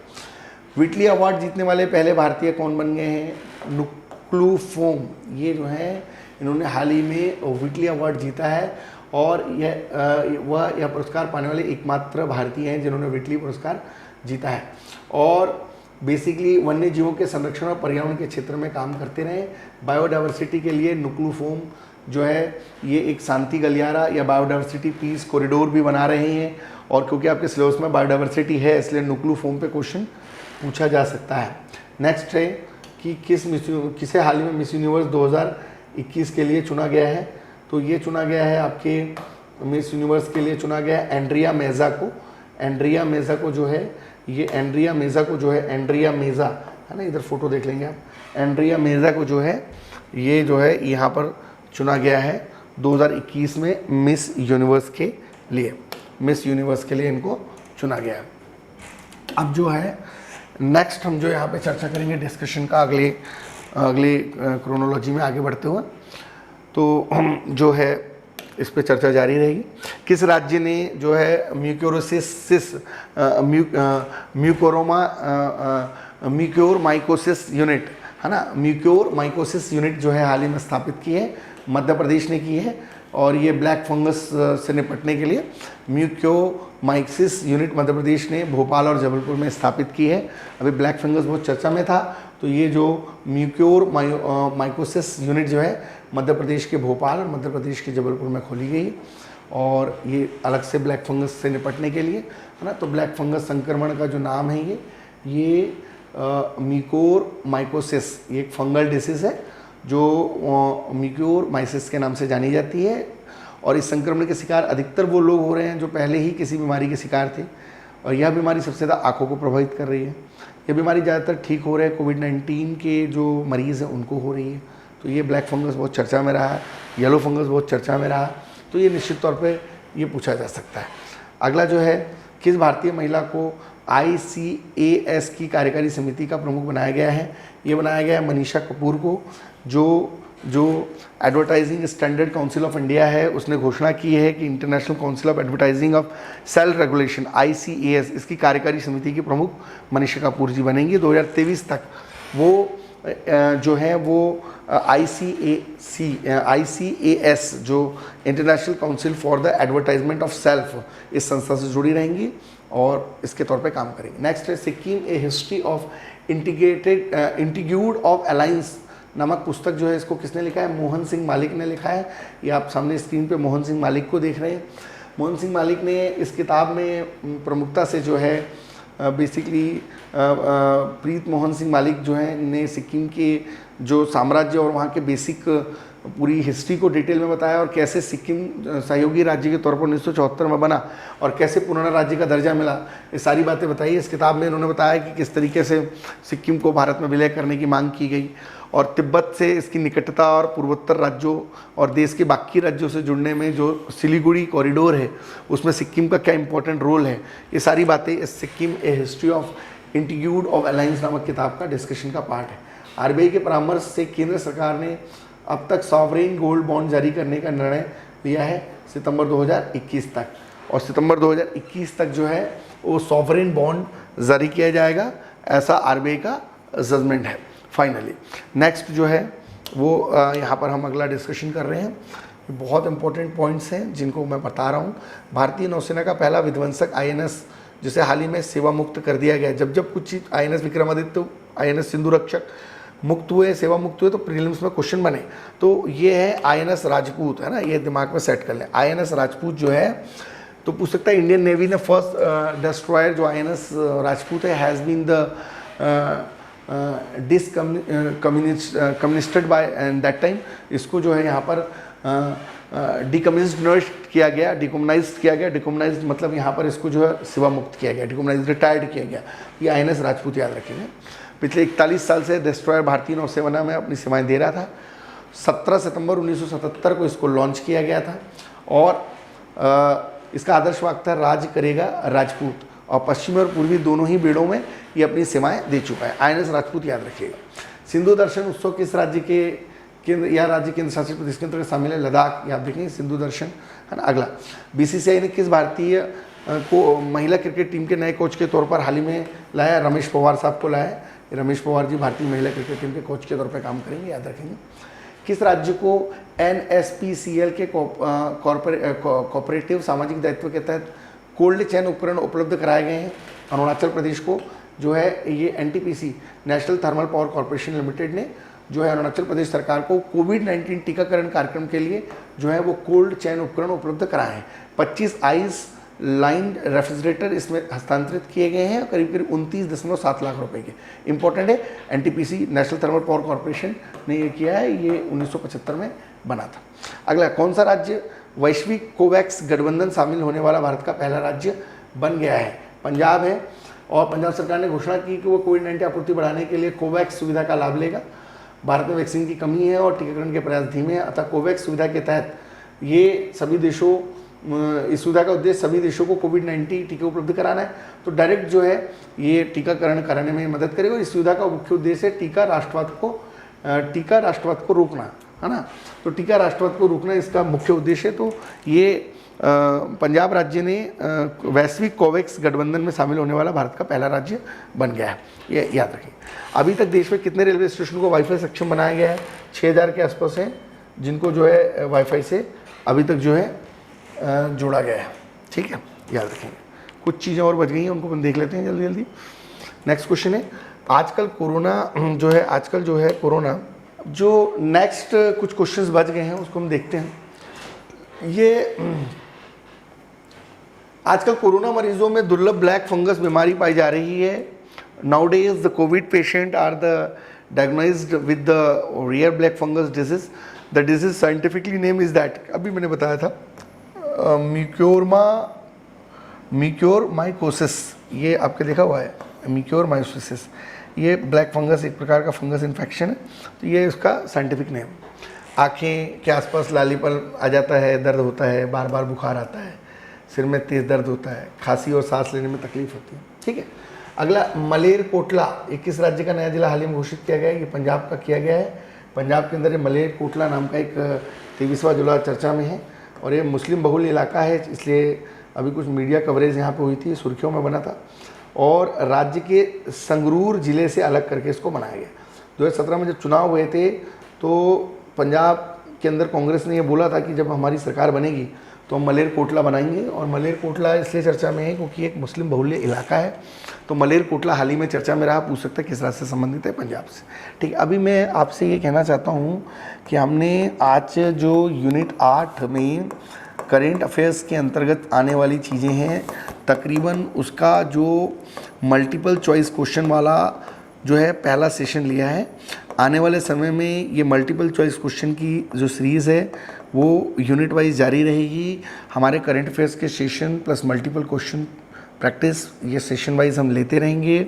व्हिटली अवार्ड जीतने वाले पहले भारतीय कौन बन गए हैं? नुक्लू फोम, ये जो है इन्होंने हाल ही में व्हिटली अवार्ड जीता है। और यह पुरस्कार पाने वाले एकमात्र भारतीय हैं जिन्होंने व्हिटली पुरस्कार जीता है। और बेसिकली वन्य जीवों के संरक्षण और पर्यावरण के क्षेत्र में काम करते रहे। बायोडाइवर्सिटी के लिए नुक्लू फोम जो है ये एक शांति गलियारा या बायोडाइवर्सिटी पीस कॉरिडोर भी बना रहे हैं। और क्योंकि आपके सिलेबस में बायोडाइवर्सिटी है, इसलिए नुक्लू फोम पे क्वेश्चन पूछा जा सकता है। नेक्स्ट है कि किसे हाल ही में मिस यूनिवर्स 2021 के लिए चुना गया है? तो ये चुना गया है आपके मिस यूनिवर्स के लिए चुना गया है एंड्रिया मेज़ा को। एंड्रिया मेज़ा को जो है एंड्रिया मेज़ा, है ना, इधर फोटो देख लेंगे आप। एंड्रिया मेज़ा को जो है ये जो है यहाँ पर चुना गया है 2021 में मिस यूनिवर्स के लिए। मिस यूनिवर्स के लिए इनको चुना गया है। अब जो है नेक्स्ट हम जो यहाँ पे चर्चा करेंगे डिस्कशन का अगले अगले क्रोनोलॉजी में आगे बढ़ते हुए, तो हम जो है इस पे चर्चा जारी रहेगी। किस राज्य ने जो है म्यूकोरोसिस म्यूकोर माइकोसिस यूनिट है ना, म्यूकोर माइकोसिस यूनिट जो है हाल ही में स्थापित की है? मध्य प्रदेश ने की है। और ये ब्लैक फंगस से निपटने के लिए म्यूकोमाइकोसिस यूनिट मध्य प्रदेश ने भोपाल और जबलपुर में स्थापित की है। अभी ब्लैक फंगस बहुत चर्चा में था, तो ये जो म्यूकोर माइकोसिस यूनिट जो है मध्य प्रदेश के भोपाल और मध्य प्रदेश के जबलपुर में खोली गई, और ये अलग से ब्लैक फंगस से निपटने के लिए है ना। तो ब्लैक फंगस संक्रमण का जो नाम है ये म्यूकोर माइकोसिस, ये एक फंगल डिसीज़ है जो म्यूकोर माइसिस के नाम से जानी जाती है। और इस संक्रमण के शिकार अधिकतर वो लोग हो रहे हैं जो पहले ही किसी बीमारी के शिकार थे, और यह बीमारी सबसे ज़्यादा आँखों को प्रभावित कर रही है। यह बीमारी ज़्यादातर ठीक हो रहे हैं कोविड-19 के जो मरीज़ हैं उनको हो रही है। तो ये ब्लैक फंगस बहुत चर्चा में रहा है, येलो फंगस बहुत चर्चा में रहा, तो ये निश्चित तौर पे ये पूछा जा सकता है। अगला जो है, किस भारतीय महिला को ICAS की कार्यकारी समिति का प्रमुख बनाया गया है? ये बनाया गया है मनीषा कपूर को, जो advertising standard council of India है उसने घोषणा की है कि international council of advertising of self regulation ICAS, इसकी कार्यकारी समिति की प्रमुख मनीषा कपूर जी बनेंगी। 2023 तक वो जो है वो ICAS जो international council for the advertisement of self, इस संस्था से जुड़ी रहेंगी और इसके तौर पे काम करेंगे। नेक्स्ट है सिक्किम ए हिस्ट्री ऑफ इंटीग्यूड ऑफ अलायंस नामक पुस्तक जो है इसको किसने लिखा है? मोहन सिंह मालिक ने लिखा है। ये आप सामने स्क्रीन पे मोहन सिंह मालिक को देख रहे हैं। मोहन सिंह मालिक ने इस किताब में प्रमुखता से जो है बेसिकली प्रीत मोहन सिंह मालिक जो है ने सिक्किम के जो साम्राज्य और वहाँ के बेसिक पूरी हिस्ट्री को डिटेल में बताया, और कैसे सिक्किम सहयोगी राज्य के तौर पर 1974 में बना और कैसे पुराना राज्य का दर्जा मिला, ये सारी बातें बताई। इस किताब में इन्होंने बताया कि किस तरीके से सिक्किम को भारत में विलय करने की मांग की गई, और तिब्बत से इसकी निकटता और पूर्वोत्तर राज्यों और देश के बाकी राज्यों से जुड़ने में जो सिलीगुड़ी कॉरिडोर है उसमें सिक्किम का क्या इंपॉर्टेंट रोल है, ये सारी बातें इस सिक्किम ए हिस्ट्री ऑफ इंटीग्यूड ऑफ अलायंस नामक किताब का डिस्कशन का पार्ट है। RBI के परामर्श से केंद्र सरकार ने अब तक सॉवरेन गोल्ड बॉन्ड जारी करने का निर्णय लिया है सितंबर 2021 तक, और सितंबर 2021 तक जो है वो सॉवरेन बॉन्ड जारी किया जाएगा, ऐसा RBI का जजमेंट है फाइनली। नेक्स्ट जो है वो यहाँ पर हम अगला डिस्कशन कर रहे हैं। बहुत इंपॉर्टेंट पॉइंट्स हैं जिनको मैं बता रहा हूँ। भारतीय नौसेना का पहला विध्वंसक INS जिसे हाल ही में सेवा मुक्त कर दिया गया। जब जब कुछ INS विक्रमादित्य, INS सिंधु रक्षक मुक्त हुए, सेवा मुक्त हुए, तो प्रीलिम्स में क्वेश्चन बने। तो ये है INS राजपूत, है ना, ये दिमाग में सेट कर लें। INS राजपूत जो है तो पूछ सकता है इंडियन नेवी ने फर्स्ट डिस्ट्रॉयर जो INS राजपूत है has been the commissioned by and that time, इसको जो है यहाँ पर डिकम्युनिस्ट किया गया, डिकम्युनाइज्ड किया गया। डिकम्युनाइज्ड मतलब यहाँ पर इसको जो है सेवा मुक्त किया गया, डिकम्युनाइज्ड रिटायर्ड किया गया। ये INS राजपूत याद रखेंगे। पिछले 41 साल से डिस्ट्रॉयर भारतीय नौसेना में अपनी सेवाएं दे रहा था। 17 सितंबर 1977 को इसको लॉन्च किया गया था, और इसका आदर्श वाक्य था राज करेगा राजपूत, और पश्चिमी और पूर्वी दोनों ही बेड़ों में ये अपनी सेवाएं दे चुका है। INS राजपूत याद रखिएगा। सिंधु दर्शन उत्सव किस राज्य के केंद्र या राज्य केंद्र शासित प्रदेश के अंतर्गत शामिल है? लद्दाख, याद रखेंगे सिंधु दर्शन, है ना। अगला, BCCI ने किस भारतीय को महिला क्रिकेट टीम के नए कोच के तौर पर हाल ही में लाया? रमेश पवार साहब को लाया। रमेश पवार जी भारतीय महिला क्रिकेट टीम के कोच के तौर पर काम करेंगे, याद रखेंगे। किस राज्य को NSPCL के कोऑपरेटिव सामाजिक दायित्व के तहत कोल्ड चैन उपकरण उपलब्ध कराए गए हैं? अरुणाचल प्रदेश को जो है ये NTPC national thermal power corporation limited ने जो है अरुणाचल प्रदेश सरकार को कोविड-19 टीकाकरण कार्यक्रम के लिए जो है वो कोल्ड चैन उपकरण उपलब्ध कराए हैं। 25 आइस लाइन रेफ्रिजरेटर इसमें हस्तांतरित किए गए हैं, करीब करीब 29.7 लाख रुपए के। इंपॉर्टेंट है, NTPC national thermal power corporation ने ये किया है, ये 1975 में बना था। अगला, कौन सा राज्य वैश्विक कोवैक्स गठबंधन शामिल होने वाला भारत का पहला राज्य बन गया है? पंजाब है, और पंजाब सरकार ने घोषणा की कि वो कोविड-19 आपूर्ति बढ़ाने के लिए कोवैक्स सुविधा का लाभ लेगा। भारत में वैक्सीन की कमी है और टीकाकरण के प्रयास धीमे हैं, अतः कोवैक्स सुविधा के तहत ये सभी देशों इस सुविधा का उद्देश्य सभी देशों को कोविड-19 टीके उपलब्ध कराना है। तो डायरेक्ट जो है ये टीकाकरण कराने में मदद करेगा। और इस सुविधा का मुख्य उद्देश्य है टीका राष्ट्रवाद को रोकना, है ना। तो टीका राष्ट्रवाद को रोकना इसका मुख्य उद्देश्य है। तो ये पंजाब राज्य ने वैश्विक कोवैक्स गठबंधन में शामिल होने वाला भारत का पहला राज्य बन गया है, ये याद रखिए। अभी तक देश में कितने रेलवे स्टेशन को वाईफाई सक्षम बनाया गया है? 6000 के आसपास हैं जिनको जो है वाईफाई से अभी तक जो है जोड़ा गया है, ठीक है, याद रखेंगे। कुछ चीज़ें और बच गई हैं, उनको हम देख लेते हैं जल्दी जल्दी। नेक्स्ट क्वेश्चन है, आजकल जो है कोरोना जो नेक्स्ट कुछ क्वेश्चंस बच गए हैं उसको हम देखते हैं। ये आजकल कोरोना मरीजों में दुर्लभ ब्लैक फंगस बीमारी पाई जा रही है। Nowadays the covid patient are the diagnosed with the rare black fungus disease. The disease scientifically name is that, अभी मैंने बताया था, म्यूकोरमाइकोसिस, ये आपके देखा हुआ है म्यूकोरमाइकोसिस। ये ब्लैक फंगस एक प्रकार का फंगस इन्फेक्शन है। तो ये इसका साइंटिफिक नेम। आँखें के आसपास लालीपन आ जाता है, दर्द होता है, बार बार बुखार आता है, सिर में तेज़ दर्द होता है, खांसी और सांस लेने में तकलीफ होती है, ठीक है। अगला मलेरकोटला, ये किस राज्य का नया जिला हाल ही में घोषित किया गया है? ये पंजाब का किया गया है। पंजाब के अंदर ये मलेरकोटला नाम का एक 23वां जिला चर्चा में है और ये मुस्लिम बहुल इलाका है, इसलिए अभी कुछ मीडिया कवरेज यहाँ पे हुई थी, सुर्खियों में बना था। और राज्य के संगरूर ज़िले से अलग करके इसको बनाया गया। 2017 में जब चुनाव हुए थे तो पंजाब के अंदर कांग्रेस ने ये बोला था कि जब हमारी सरकार बनेगी तो हम मलेरकोटला बनाएंगे। और मलेरकोटला इसलिए चर्चा में है क्योंकि एक मुस्लिम बहुल्य इलाका है। तो मलेरकोटला हाल ही में चर्चा में रहा। पूछ सकते हैं किस राज्य से संबंधित है? पंजाब से, ठीक है। अभी मैं आपसे ये कहना चाहता हूँ कि हमने आज जो यूनिट 8 में करेंट अफेयर्स के अंतर्गत आने वाली चीज़ें हैं, तकरीबन उसका जो मल्टीपल चॉइस क्वेश्चन वाला जो है पहला सेशन लिया है। आने वाले समय में ये मल्टीपल चॉइस क्वेश्चन की जो सीरीज़ है वो यूनिट वाइज जारी रहेगी। हमारे करंट अफेयर्स के session plus multiple question practice ये सेशन वाइज हम लेते रहेंगे।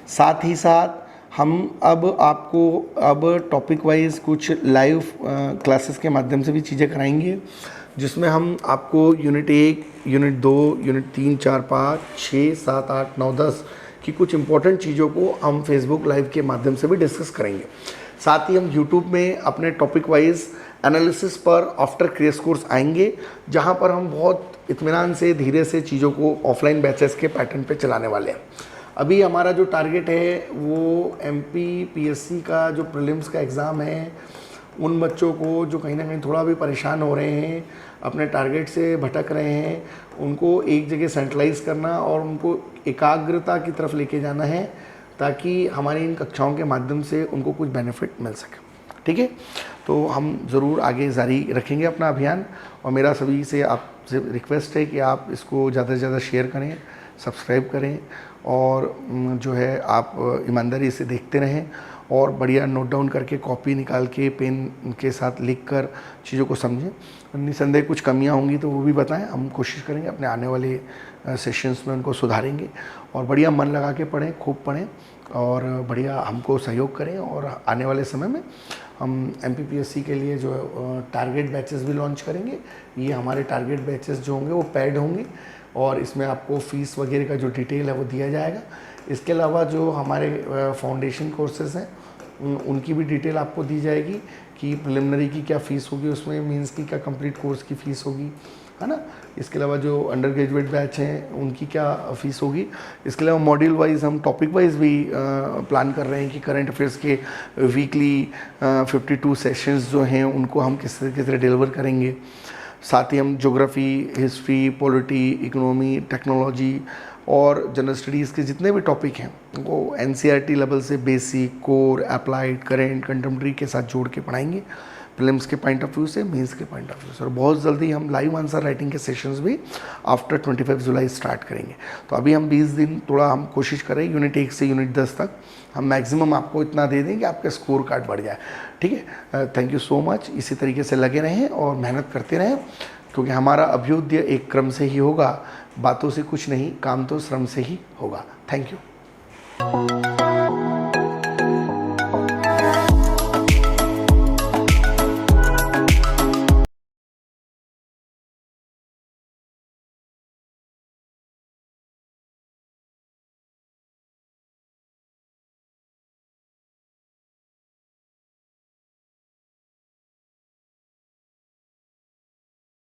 साथ ही साथ हम अब टॉपिक वाइज कुछ लाइव क्लासेस के माध्यम से भी चीज़ें कराएंगे, जिसमें हम आपको यूनिट 1, यूनिट 2, यूनिट 3, 4, 5, 6, 7, 8, 9, 10 की कुछ इंपॉर्टेंट चीज़ों को हम फेसबुक लाइव के माध्यम से भी डिस्कस करेंगे। साथ ही हम यूट्यूब में अपने टॉपिक वाइज एनालिसिस पर आफ्टर क्रेश कोर्स आएंगे, जहां पर हम बहुत इत्मीनान से धीरे से चीज़ों को ऑफलाइन बैचेस के पैटर्न पे चलाने वाले हैं। अभी हमारा जो टारगेट है वो MPPSC का जो प्रीलिम्स का एग्ज़ाम है, उन बच्चों को जो कहीं ना कहीं थोड़ा भी परेशान हो रहे हैं, अपने टारगेट से भटक रहे हैं, उनको एक जगह सेंट्रलाइज करना और उनको एकाग्रता की तरफ लेके जाना है, ताकि हमारी इन कक्षाओं के माध्यम से उनको कुछ बेनिफिट मिल सके, ठीक है। तो हम ज़रूर आगे जारी रखेंगे अपना अभियान। और मेरा सभी से आपसे रिक्वेस्ट है कि आप इसको ज़्यादा से ज़्यादा शेयर करें, सब्सक्राइब करें और जो है आप ईमानदारी से देखते रहें और बढ़िया नोट डाउन करके कॉपी निकाल के पेन के साथ लिख कर चीज़ों को समझें। निसंदेह कुछ कमियां होंगी तो वो भी बताएं, हम कोशिश करेंगे अपने आने वाले सेशंस में उनको सुधारेंगे। और बढ़िया मन लगा के पढ़ें, खूब पढ़ें और बढ़िया हमको सहयोग करें। और आने वाले समय में हम MPPSC के लिए जो टारगेट बैचेस भी लॉन्च करेंगे। ये हमारे टारगेट बैचेस जो होंगे वो पेड होंगे और इसमें आपको फ़ीस वगैरह का जो डिटेल है वो दिया जाएगा। इसके अलावा जो हमारे फाउंडेशन कोर्सेज़ हैं उनकी भी डिटेल आपको दी जाएगी कि प्रिलिमिनरी की क्या फ़ीस होगी, उसमें मेंस की क्या कंप्लीट कोर्स की फ़ीस होगी, है ना। इसके अलावा जो अंडर ग्रेजुएट बैच हैं उनकी क्या फ़ीस होगी। इसके अलावा मॉड्यूल वाइज हम टॉपिक वाइज भी प्लान कर रहे हैं कि करंट अफेयर्स के वीकली 52 सेशंस जो हैं उनको हम किस तरह डिलीवर करेंगे। साथ ही हम geography, history, polity, economy, technology और जनरल स्टडीज़ के जितने भी टॉपिक हैं वो NCERT लेवल से basic, core, applied, current, contemporary के साथ जोड़ के पढ़ाएंगे, प्रीलिम्स के पॉइंट ऑफ व्यू से, मेंस के पॉइंट ऑफ व्यू से। और बहुत जल्दी हम लाइव आंसर राइटिंग के सेशंस भी आफ्टर 25 जुलाई स्टार्ट करेंगे। तो अभी हम 20 दिन थोड़ा हम कोशिश करें यूनिट 1 से यूनिट 10 तक हम मैक्सिमम आपको इतना दे दें कि आपका स्कोर कार्ड बढ़ जाए, ठीक है। Thank you so much. इसी तरीके से लगे रहें और मेहनत करते रहें, क्योंकि हमारा अभ्युदय एक क्रम से ही होगा। बातों से कुछ नहीं, काम तो श्रम से ही होगा। Thank you.